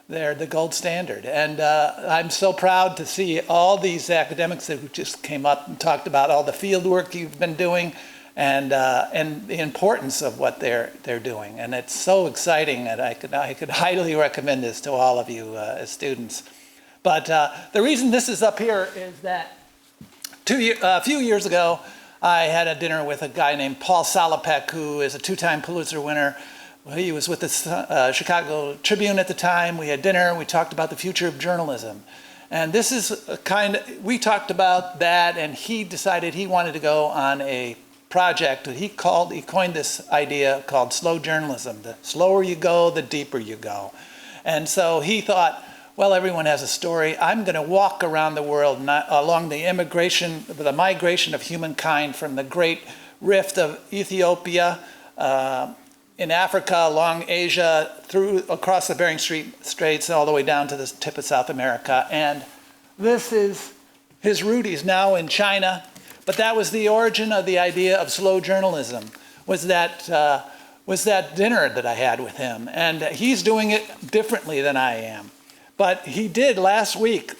They're the gold standard. And I'm so proud to see all these academics that just came up and talked about all the field work you've been doing and the importance of what they're doing. And it's so exciting that I could highly recommend this to all of you as students. But the reason this is up here is that a few years ago, I had a dinner with a guy named Paul Salopek, who is a 2-time Pulitzer winner. He was with the Chicago Tribune at the time. We had dinner, we talked about the future of journalism. And this is we talked about that, and he decided he wanted to go on a project that he coined this idea called slow journalism. The slower you go, the deeper you go. And so he thought, well, everyone has a story. I'm going to walk around the world along the migration of humankind from the great rift of Ethiopia in Africa, along Asia, across the Bering Straits, all the way down to the tip of South America. And this is his route. He's now in China. But that was the origin of the idea of slow journalism, was that was that dinner that I had with him. And he's doing it differently than I am. But he did last week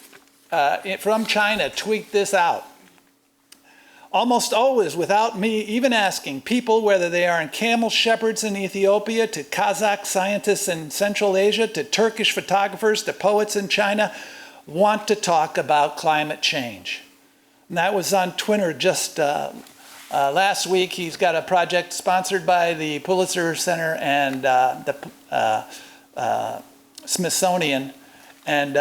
from China tweet this out. Almost always, without me even asking, people, whether they are in camel shepherds in Ethiopia, to Kazakh scientists in Central Asia, to Turkish photographers, to poets in China, want to talk about climate change. And that was on Twitter just last week. He's got a project sponsored by the Pulitzer Center and the Smithsonian, and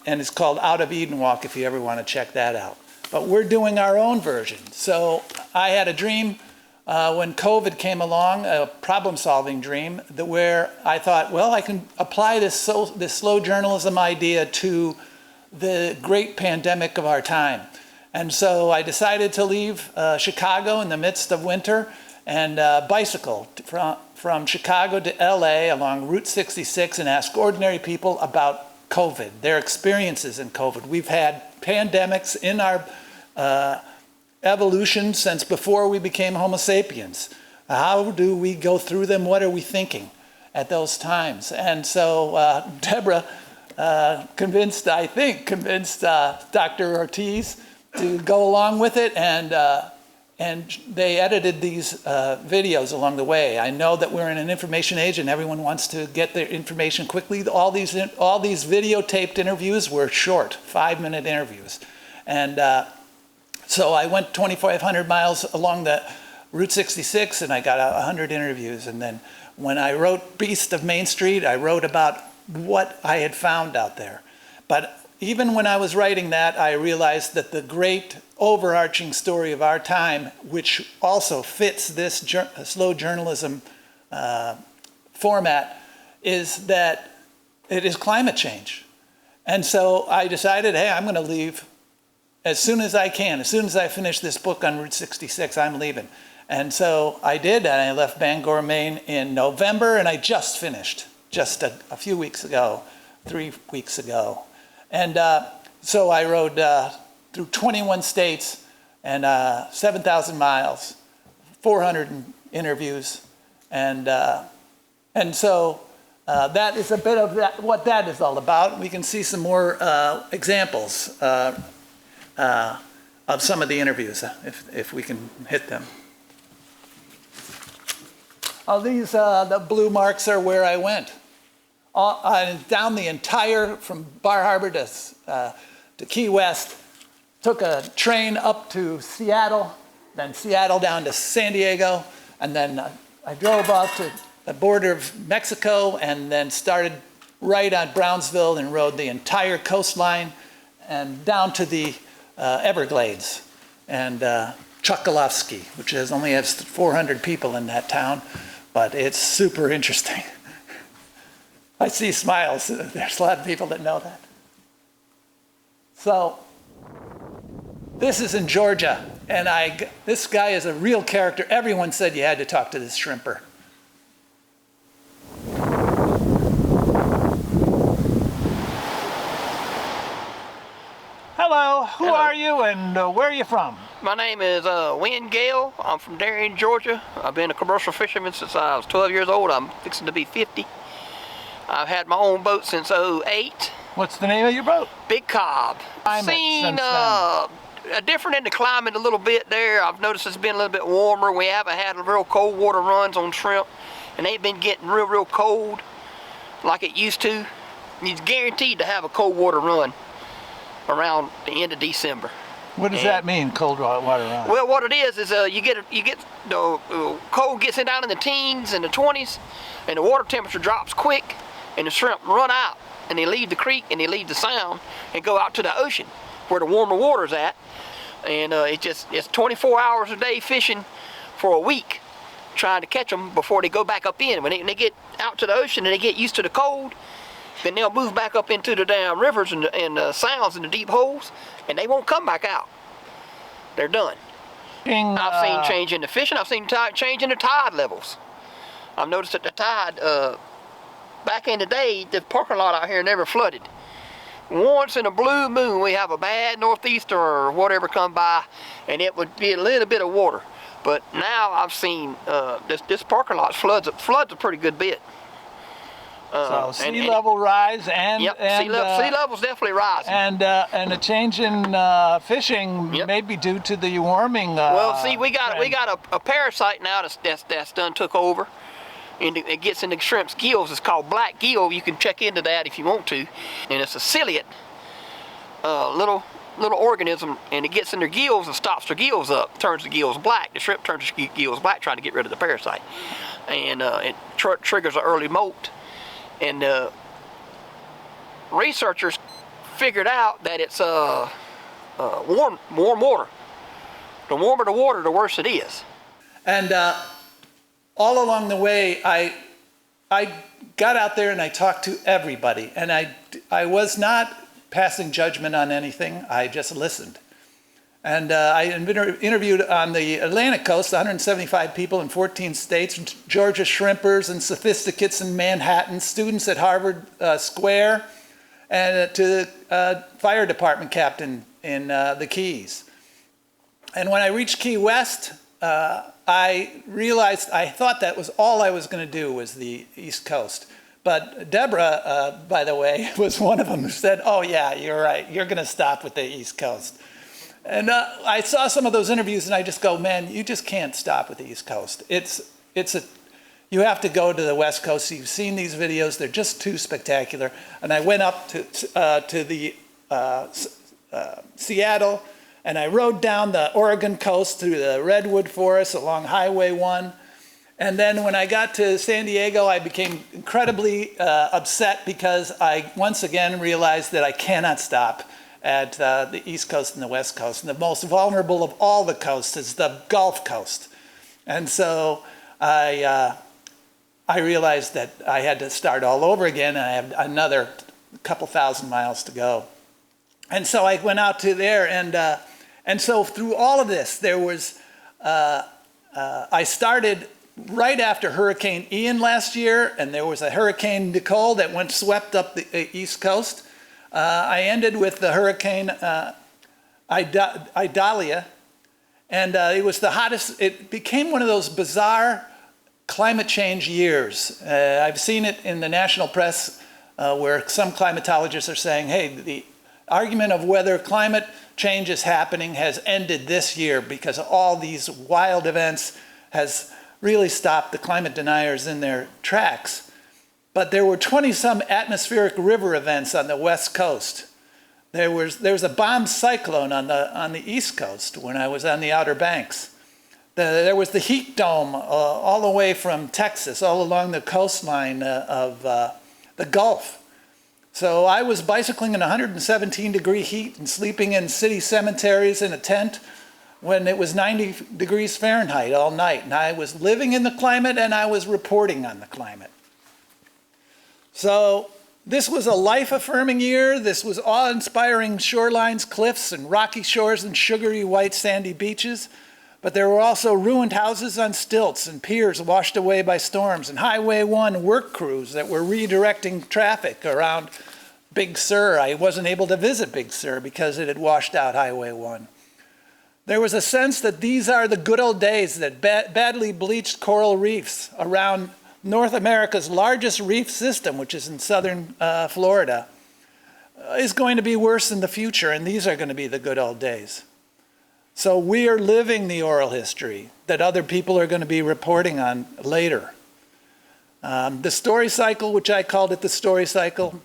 it's called Out of Eden Walk, if you ever want to check that out. But we're doing our own version. So I had a dream when COVID came along, a problem-solving dream, where I thought, well, I can apply this slow journalism idea to the great pandemic of our time. And so I decided to leave Chicago in the midst of winter and bicycle from Chicago to LA along Route 66 and ask ordinary people about COVID, their experiences in COVID. We've had pandemics in our evolution since before we became Homo sapiens. How do we go through them? What are we thinking at those times? And so Deborah convinced Dr. Ortiz to go along with it, and they edited these videos along the way. I know that we're in an information age and everyone wants to get their information quickly. All these videotaped interviews were short, 5-minute interviews. And so I went 2,500 miles along the Route 66 and I got 100 interviews. And then when I wrote Beast of Main Street, I wrote about what I had found out there. But even when I was writing that, I realized that the great overarching story of our time, which also fits this slow journalism format, is that it is climate change. And so I decided, hey, I'm going to leave as soon as I can. As soon as I finish this book on Route 66, I'm leaving. And so I did, and I left Bangor, Maine in November, and I just finished, just a few weeks ago, 3 weeks ago. And so I rode through 21 states and 7,000 miles, 400 interviews, and so that is a bit of what that is all about. We can see some more examples of some of the interviews if we can hit them. Oh, these the blue marks are where I went. Down the entire, from Bar Harbor to Key West, took a train up to Seattle, then Seattle down to San Diego, and then I drove up to the border of Mexico and then started right on Brownsville and rode the entire coastline and down to the Everglades and Chokoloskee, which only has 400 people in that town, but it's super interesting. I see smiles. There's a lot of people that know that. So this is in Georgia, and this guy is a real character. Everyone said you had to talk to this shrimper. Hello, who are you and where are you from? My name is Wynn Gale. I'm from Darien, Georgia. I've been a commercial fisherman since I was 12 years old. I'm fixing to be 50. I've had my own boat since '08. What's the name of your boat? Big Cobb. I've seen different in the climate a little bit there. I've noticed it's been a little bit warmer. We haven't had real cold water runs on shrimp, and they've been getting real cold like it used to. You're guaranteed to have a cold water run around the end of December. What does that mean, cold water run? Well, what it is you get the cold gets down in the teens and the 20s, and the water temperature drops quick, and the shrimp run out, and they leave the creek and they leave the sound and go out to the ocean where the warmer water's at, and it's 24 hours a day fishing for a week trying to catch them before they go back up in. When they get out to the ocean and they get used to the cold, then they'll move back up into the damn rivers and sounds in the deep holes, and they won't come back out. They're done. I've seen change in the fishing. I've seen change in the tide levels. I've noticed that the tide, back in the day, the parking lot out here never flooded. Once in a blue moon, we have a bad northeaster or whatever come by, and it would be a little bit of water. But now I've seen this parking lot floods a pretty good bit. So sea level rise and sea level's definitely rising. And a change in fishing may be due to the warming. Well, see, we got a parasite now that's done took over, and it gets in the shrimp's gills. It's called black gill. You can check into that if you want to, and it's a ciliate little organism, and it gets in their gills and stops their gills up, turns the gills black. The shrimp turns the gills black, trying to get rid of the parasite, and it triggers an early molt. And researchers figured out that it's warm water. The warmer the water, the worse it is. And all along the way, I got out there and I talked to everybody. And I was not passing judgment on anything. I just listened. And I interviewed on the Atlantic coast 175 people in 14 states, Georgia shrimpers and sophisticates in Manhattan, students at Harvard Square, and to the fire department captain in the Keys. And when I reached Key West, I realized I thought that was all I was going to do was the East Coast. But Deborah, by the way, was one of them who said, "Oh yeah, you're right. You're going to stop with the East Coast." And I saw some of those interviews, and I just go, "Man, you just can't stop with the East Coast. You have to go to the West Coast. You've seen these videos; they're just too spectacular." And I went up to the Seattle, and I rode down the Oregon coast through the redwood forest along Highway 1. And then when I got to San Diego, I became incredibly upset because I once again realized that I cannot stop at the East Coast and the West Coast. And the most vulnerable of all the coasts is the Gulf Coast. And so I realized that I had to start all over again, and I have another couple thousand miles to go. And so I went out to there, and so through all of this, there was, I started right after Hurricane Ian last year, and there was a Hurricane Nicole that swept up the East Coast. I ended with the Hurricane Idalia, and it was the hottest. It became one of those bizarre climate change years. I've seen it in the national press where some climatologists are saying, hey, the argument of whether climate change is happening has ended this year because all these wild events has really stopped the climate deniers in their tracks. But there were 20-some atmospheric river events on the West Coast. There was a bomb cyclone on the East Coast when I was on the Outer Banks. There was the heat dome all the way from Texas, all along the coastline of the Gulf. So I was bicycling in 117-degree heat and sleeping in city cemeteries in a tent when it was 90 degrees Fahrenheit all night. And I was living in the climate and I was reporting on the climate. So this was a life-affirming year. This was awe-inspiring shorelines, cliffs, and rocky shores and sugary white sandy beaches. But there were also ruined houses on stilts and piers washed away by storms and Highway 1 work crews that were redirecting traffic around Big Sur. I wasn't able to visit Big Sur because it had washed out Highway 1. There was a sense that these are the good old days, that badly bleached coral reefs around North America's largest reef system, which is in southern Florida, is going to be worse in the future, and these are going to be the good old days. So we are living the oral history that other people are going to be reporting on later. The story cycle, which I called it the story cycle,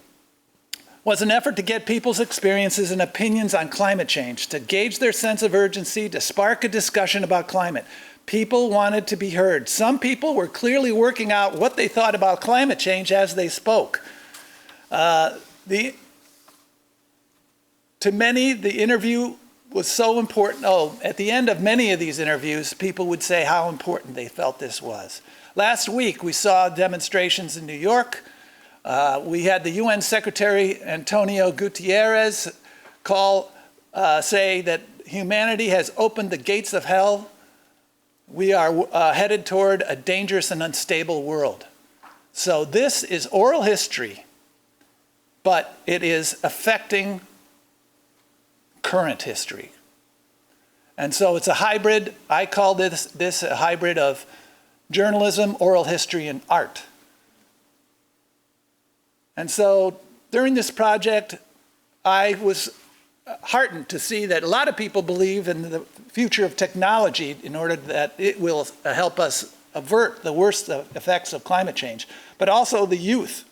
was an effort to get people's experiences and opinions on climate change, to gauge their sense of urgency, to spark a discussion about climate. People wanted to be heard. Some people were clearly working out what they thought about climate change as they spoke. To many, the interview was so important. At the end of many of these interviews, people would say how important they felt this was. Last week, we saw demonstrations in New York. We had the UN Secretary Antonio Guterres say that humanity has opened the gates of hell. We are headed toward a dangerous and unstable world. So this is oral history, but it is affecting current history. And so it's a hybrid. I call this a hybrid of journalism, oral history, and art. And so during this project, I was heartened to see that a lot of people believe in the future of technology in order that it will help us avert the worst effects of climate change, but also the youth.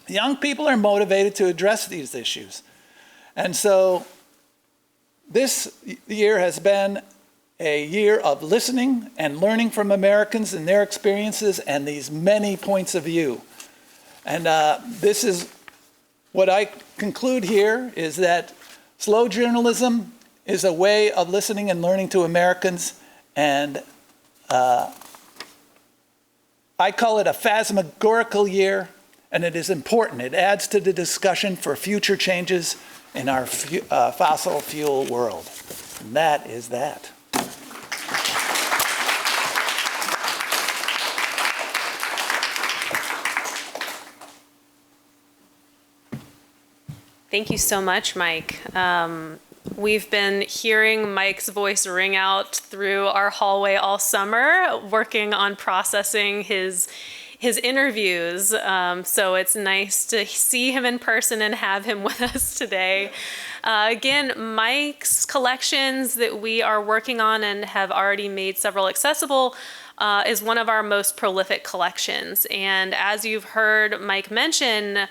Young people are motivated to address these issues. And so this year has been a year of listening and learning from Americans and their experiences and these many points of view. And this is what I conclude here, is that slow journalism is a way of listening and learning to Americans, and I call it a phantasmagorical year, and it is important. It adds to the discussion for future changes in our fossil fuel world. And that is that. Thank you so much, Mike. We've been hearing Mike's voice ring out through our hallway all summer, working on processing his interviews. So it's nice to see him in person and have him with us today. Again, Mike's collections that we are working on and have already made several accessible is one of our most prolific collections. And as you've heard Mike mention,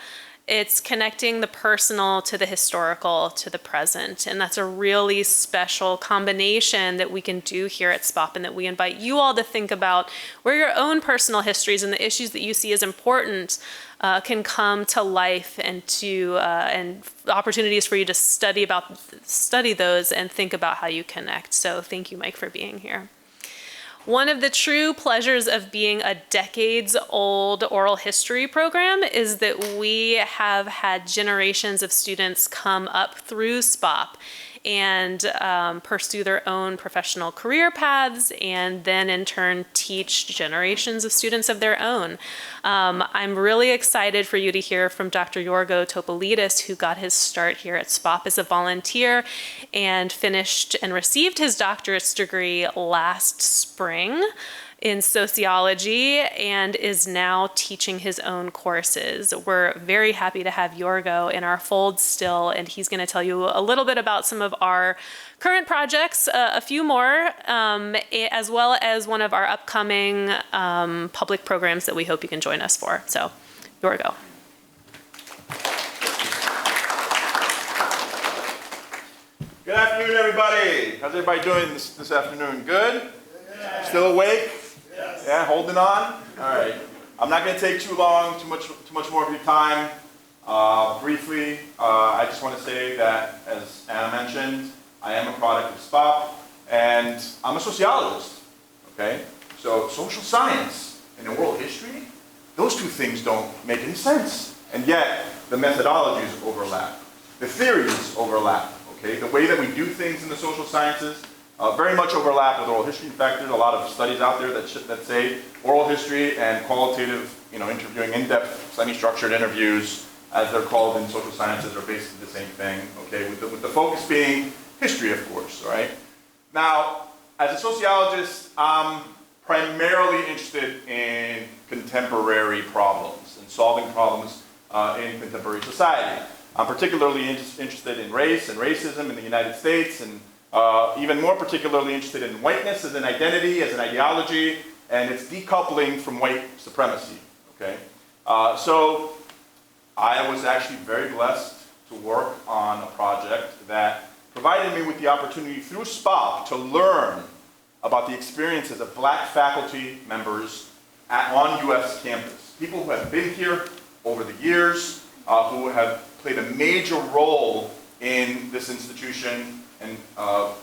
it's connecting the personal to the historical to the present. And that's a really special combination that we can do here at SPOHP, and that we invite you all to think about where your own personal histories and the issues that you see as important can come to life, and and opportunities for you to study those and think about how you connect. So thank you, Mike, for being here. One of the true pleasures of being a decades-old oral history program is that we have had generations of students come up through SPOHP and pursue their own professional career paths, and then in turn teach generations of students of their own. I'm really excited for you to hear from Dr. Yiorgo Topalidis, who got his start here at SPOHP as a volunteer and finished and received his doctorate's degree last spring in sociology and is now teaching his own courses. We're very happy to have Yiorgo in our fold still, and he's going to tell you a little bit about some of our current projects, a few more, as well as one of our upcoming public programs that we hope you can join us for. So, Yiorgo. Good afternoon, everybody. How's everybody doing this afternoon? Good? Yeah. Still awake? Yes. Yeah, holding on? All right. I'm not going to take too long, too much more of your time. Briefly, I just want to say that, as Anna mentioned, I am a product of SPOHP, and I'm a sociologist. Okay? So social science and oral history, those two things don't make any sense. And yet, the methodologies overlap. The theories overlap. Okay? The way that we do things in the social sciences very much overlap with oral history. In fact, there's a lot of studies out there that say oral history and qualitative, interviewing, in-depth, semi-structured interviews, as they're called in social sciences, are basically the same thing. Okay, with the focus being history, of course. All right. Now, as a sociologist, I'm primarily interested in contemporary problems and solving problems in contemporary society. I'm particularly interested in race and racism in the United States, and even more particularly interested in whiteness as an identity, as an ideology, and its decoupling from white supremacy. Okay, so I was actually very blessed to work on a project that provided me with the opportunity through SPOHP to learn about the experiences of black faculty members on U.S. campus. People who have been here over the years, who have played a major role in this institution, and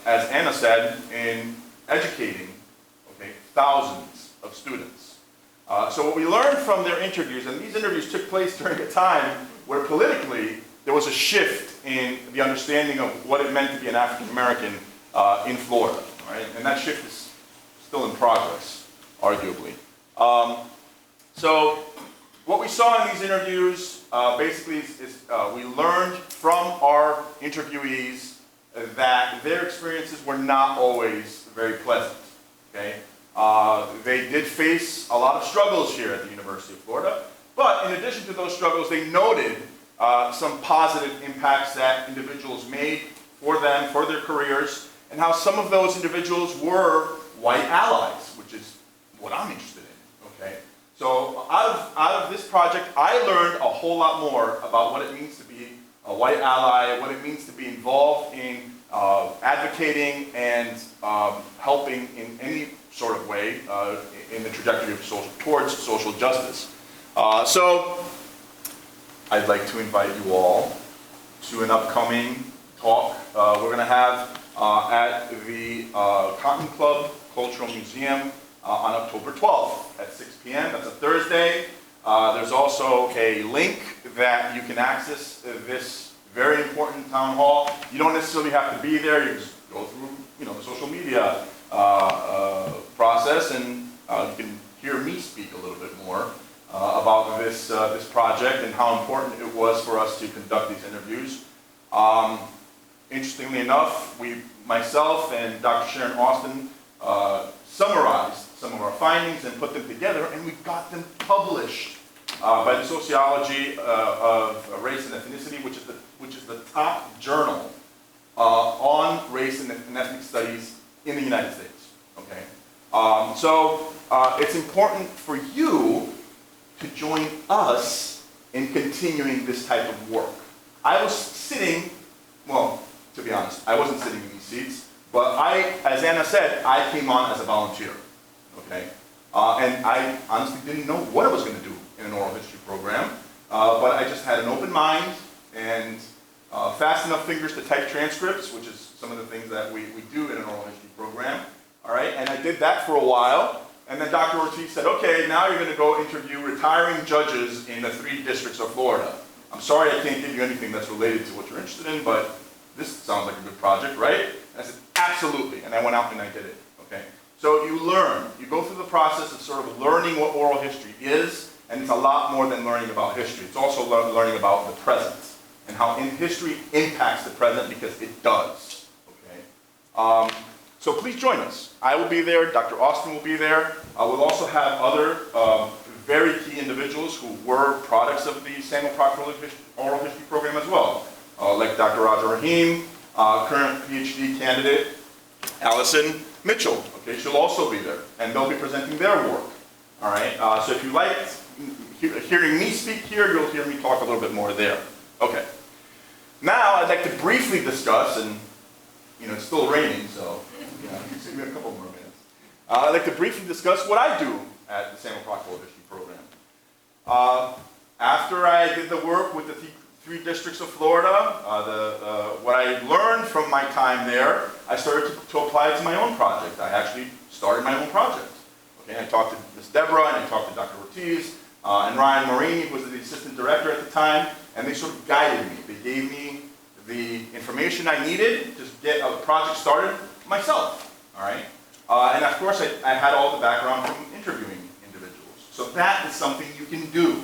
as Anna said, in educating thousands of students. So what we learned from their interviews, and these interviews took place during a time where politically there was a shift in the understanding of what it meant to be an African American in Florida, right? And that shift is still in progress, arguably. So what we saw in these interviews basically is we learned from our interviewees that their experiences were not always very pleasant, okay? They did face a lot of struggles here at the University of Florida, but in addition to those struggles, they noted some positive impacts that individuals made for them, for their careers, and how some of those individuals were white allies, which is what I'm interested in, okay? So out of this project, I learned a whole lot more about what it means to be a white ally, what it means to be involved in advocating and helping in any sort of way in the trajectory of towards social justice. So I'd like to invite you all to an upcoming talk we're going to have at the Cotton Club Cultural Museum on October 12th at 6 p.m. That's a Thursday. There's also a link that you can access this very important town hall. You don't necessarily have to be there. You just go through, the social media process, and you can hear me speak a little bit more about this project and how important it was for us to conduct these interviews. Interestingly enough, myself and Dr. Sharon Austin summarized some of our findings and put them together, and we got them published by the Sociology of Race and Ethnicity, which is the top journal on race and ethnic studies in the United States. Okay, so it's important for you to join us in continuing this type of work. I was sitting, well, to be honest, I wasn't sitting in these seats, but as Anna said, I came on as a volunteer. Okay, and I honestly didn't know what I was going to do in an oral history program, but I just had an open mind and fast enough fingers to type transcripts, which is some of the things that we do in an oral history program. All right, and I did that for a while, and then Dr. Ortiz said, okay, now you're going to go interview retiring judges in the 3 districts of Florida. I'm sorry I can't give you anything that's related to what you're interested in, but this sounds like a good project, right? And I said, absolutely, and I went out and I did it, okay? So you learn, you go through the process of sort of learning what oral history is, and it's a lot more than learning about history. It's also learning about the present and how history impacts the present, because it does, okay? So please join us. I will be there, Dr. Austin will be there. We'll also have other very key individuals who were products of the Samuel Proctor Oral History Program as well, like Dr. Roger Rahim, current PhD candidate, Allison Mitchell. Okay, she'll also be there, and they'll be presenting their work. All right, so if you like hearing me speak here, you'll hear me talk a little bit more there. Okay, now I'd like to briefly discuss, and it's still raining, so give me a couple more minutes. I'd like to briefly discuss what I do at the Samuel Proctor Oral History Program. After I did the work with the 3 districts of Florida, what I learned from my time there, I started to apply it to my own project. I actually started my own project. Okay, I talked to Ms. Deborah, and I talked to Dr. Ortiz, and Ryan Marini, who was the assistant director at the time, and they sort of guided me. They gave me the information I needed to get the project started myself, all right? And of course, I had all the background from interviewing individuals. So that is something you can do.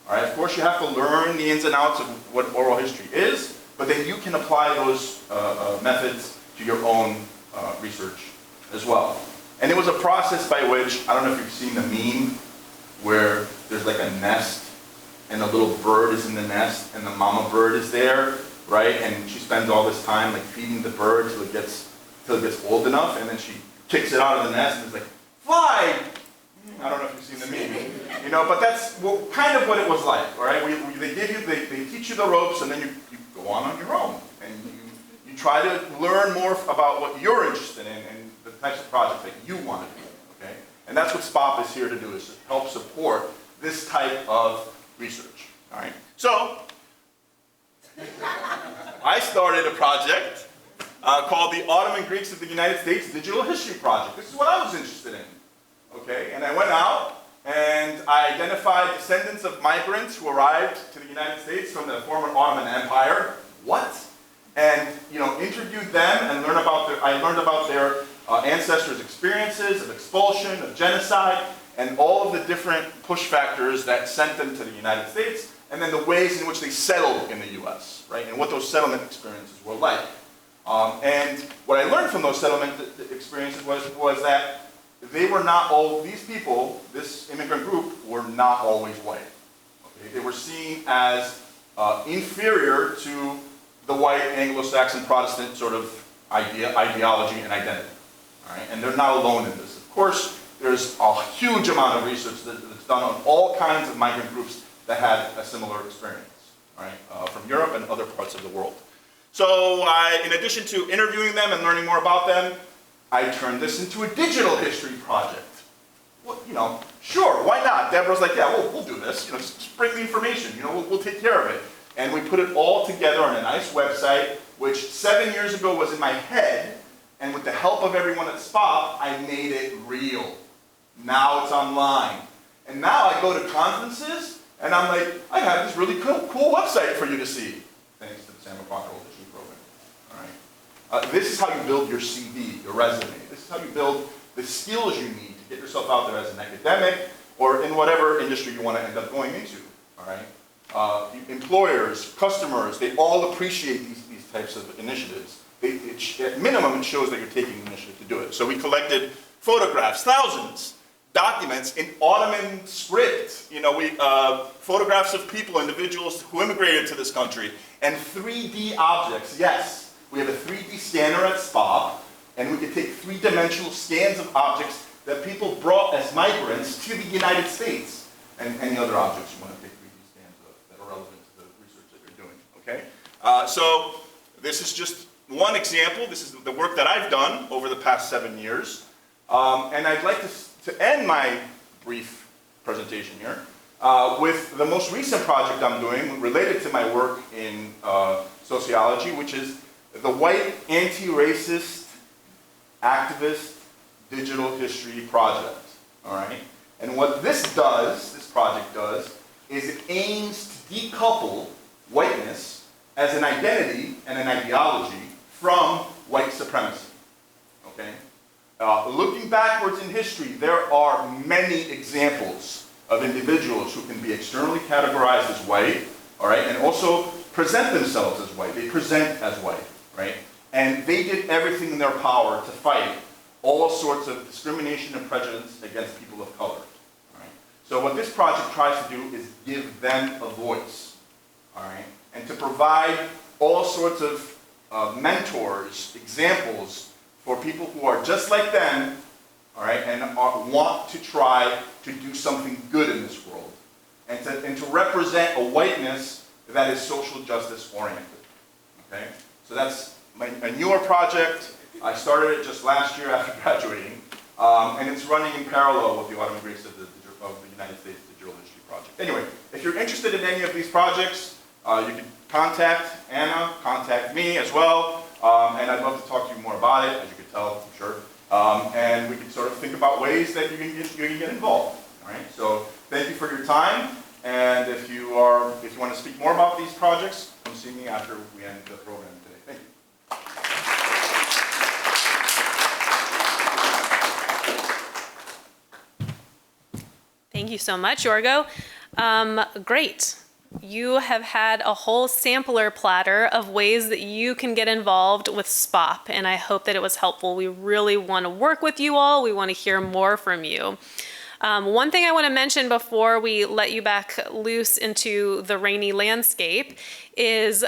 All right, of course, you have to learn the ins and outs of what oral history is, but then you can apply those methods to your own research as well. And it was a process by which, I don't know if you've seen the meme, where there's like a nest, and the little bird is in the nest, and the mama bird is there, right? And she spends all this time like feeding the bird till it gets old enough, and then she kicks it out of the nest, and it's like, fly! I don't know if you've seen the meme, but that's kind of what it was like, all right? They teach you the ropes, and then you go on your own, and you try to learn more about what you're interested in and the types of projects that you want to do, okay? And that's what SPOHP is here to do, is to help support this type of research, all right? So, I started a project called the Ottoman Greeks of the United States Digital History Project. This is what I was interested in. Okay, and I went out and I identified descendants of migrants who arrived to the United States from the former Ottoman Empire. What? And interviewed them and I learned about their ancestors' experiences of expulsion, of genocide, and all of the different push factors that sent them to the United States, and then the ways in which they settled in the U.S., right? And what those settlement experiences were like. And what I learned from those settlement experiences was that they were not all, these people, this immigrant group, were not always white. Okay? They were seen as inferior to the white Anglo-Saxon Protestant sort of ideology and identity. All right? And they're not alone in this. Of course, there's a huge amount of research that's done on all kinds of migrant groups that had a similar experience, all right, from Europe and other parts of the world. So in addition to interviewing them and learning more about them, I turned this into a digital history project. Well, you know, sure, why not? Deborah's like, yeah, we'll do this. You know, just bring the information. You know, we'll take care of it. And we put it all together on a nice website, which 7 years ago was in my head, and with the help of everyone at SPOHP, I made it real. Now it's online. And now I go to conferences, and I'm like, I have this really cool website for you to see, thanks to the Samuel Proctor Oral History Program. All right. This is how you build your CV, your resume. This is how you build the skills you need to get yourself out there as an academic or in whatever industry you want to end up going into. All right. Employers, customers, they all appreciate these types of initiatives. At minimum, it shows that you're taking the initiative to do it. So we collected photographs, thousands, documents in Ottoman script, you know, photographs of people, individuals who immigrated to this country, and 3D objects. Yes, we have a 3D scanner at SPOHP, and we could take three-dimensional scans of objects that people brought as migrants to the United States, and any other objects you want to take 3D scans of that are relevant to the research that you're doing, okay? So this is just one example. This is the work that I've done over the past 7 years, and I'd like to end my brief presentation here with the most recent project I'm doing related to my work in sociology, which is the White Anti-Racist Activist Digital History Project. All right? And what this project does, is it aims to decouple whiteness as an identity and an ideology from white supremacy. Okay? Looking backwards in history, there are many examples of individuals who can be externally categorized as white, all right, and also present themselves as white. They present as white, right? And they did everything in their power to fight all sorts of discrimination and prejudice against people of color. All right? So what this project tries to do is give them a voice, all right, and to provide all sorts of mentors, examples, for people who are just like them, all right, and want to try to do something good in this world, and to represent a whiteness that is social justice oriented. Okay, so that's a newer project. I started it just last year after graduating, and it's running in parallel with the Autumn Grace of the United States Digital History Project. Anyway, if you're interested in any of these projects, you can contact Anna, contact me as well, and I'd love to talk to you more about it, as you can tell, I'm sure. And we can sort of think about ways that you can get involved. All right. So thank you for your time, and if you want to speak more about these projects, come see me after we end the program today. Thank you. Thank you so much, Yiorgo. Great. You have had a whole sampler platter of ways that you can get involved with SPOHP, and I hope that it was helpful. We really want to work with you all. We want to hear more from you. One thing I want to mention before we let you back loose into the rainy landscape is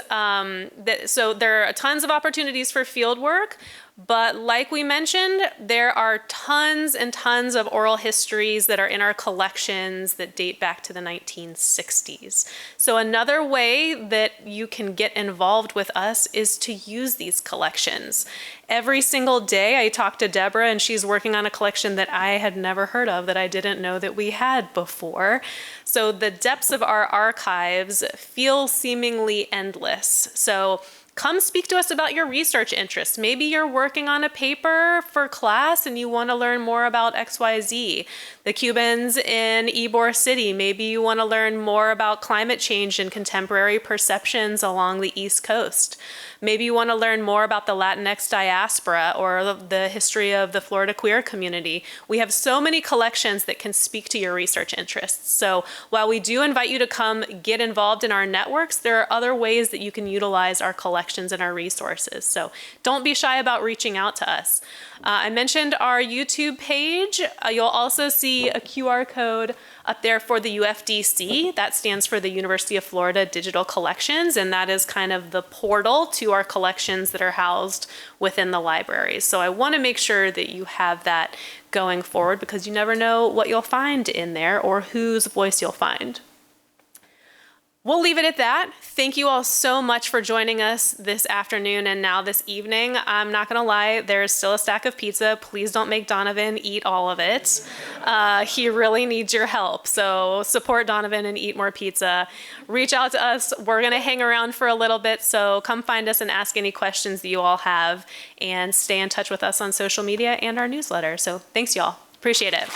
so there are tons of opportunities for field work. But like we mentioned, there are tons and tons of oral histories that are in our collections that date back to the 1960s. So another way that you can get involved with us is to use these collections. Every single day I talk to Deborah, and she's working on a collection that I had never heard of, that I didn't know that we had before. So the depths of our archives feel seemingly endless. So come speak to us about your research interests. Maybe you're working on a paper for class and you want to learn more about XYZ. The Cubans in Ybor City, maybe you want to learn more about climate change and contemporary perceptions along the East Coast. Maybe you want to learn more about the Latinx diaspora or the history of the Florida queer community. We have so many collections that can speak to your research interests. So while we do invite you to come get involved in our networks, there are other ways that you can utilize our collections collections and our resources. So don't be shy about reaching out to us. I mentioned our YouTube page. You'll also see a QR code up there for the UFDC. That stands for the University of Florida Digital Collections, and that is kind of the portal to our collections that are housed within the libraries. So I want to make sure that you have that going forward, because you never know what you'll find in there or whose voice you'll find. We'll leave it at that. Thank you all so much for joining us this afternoon and now this evening. I'm not gonna lie, there's still a stack of pizza. Please don't make Donovan eat all of it. He really needs your help. So support Donovan and eat more pizza. Reach out to us. We're gonna hang around for a little bit, so come find us and ask any questions that you all have, and stay in touch with us on social media and our newsletter. So thanks y'all, appreciate it.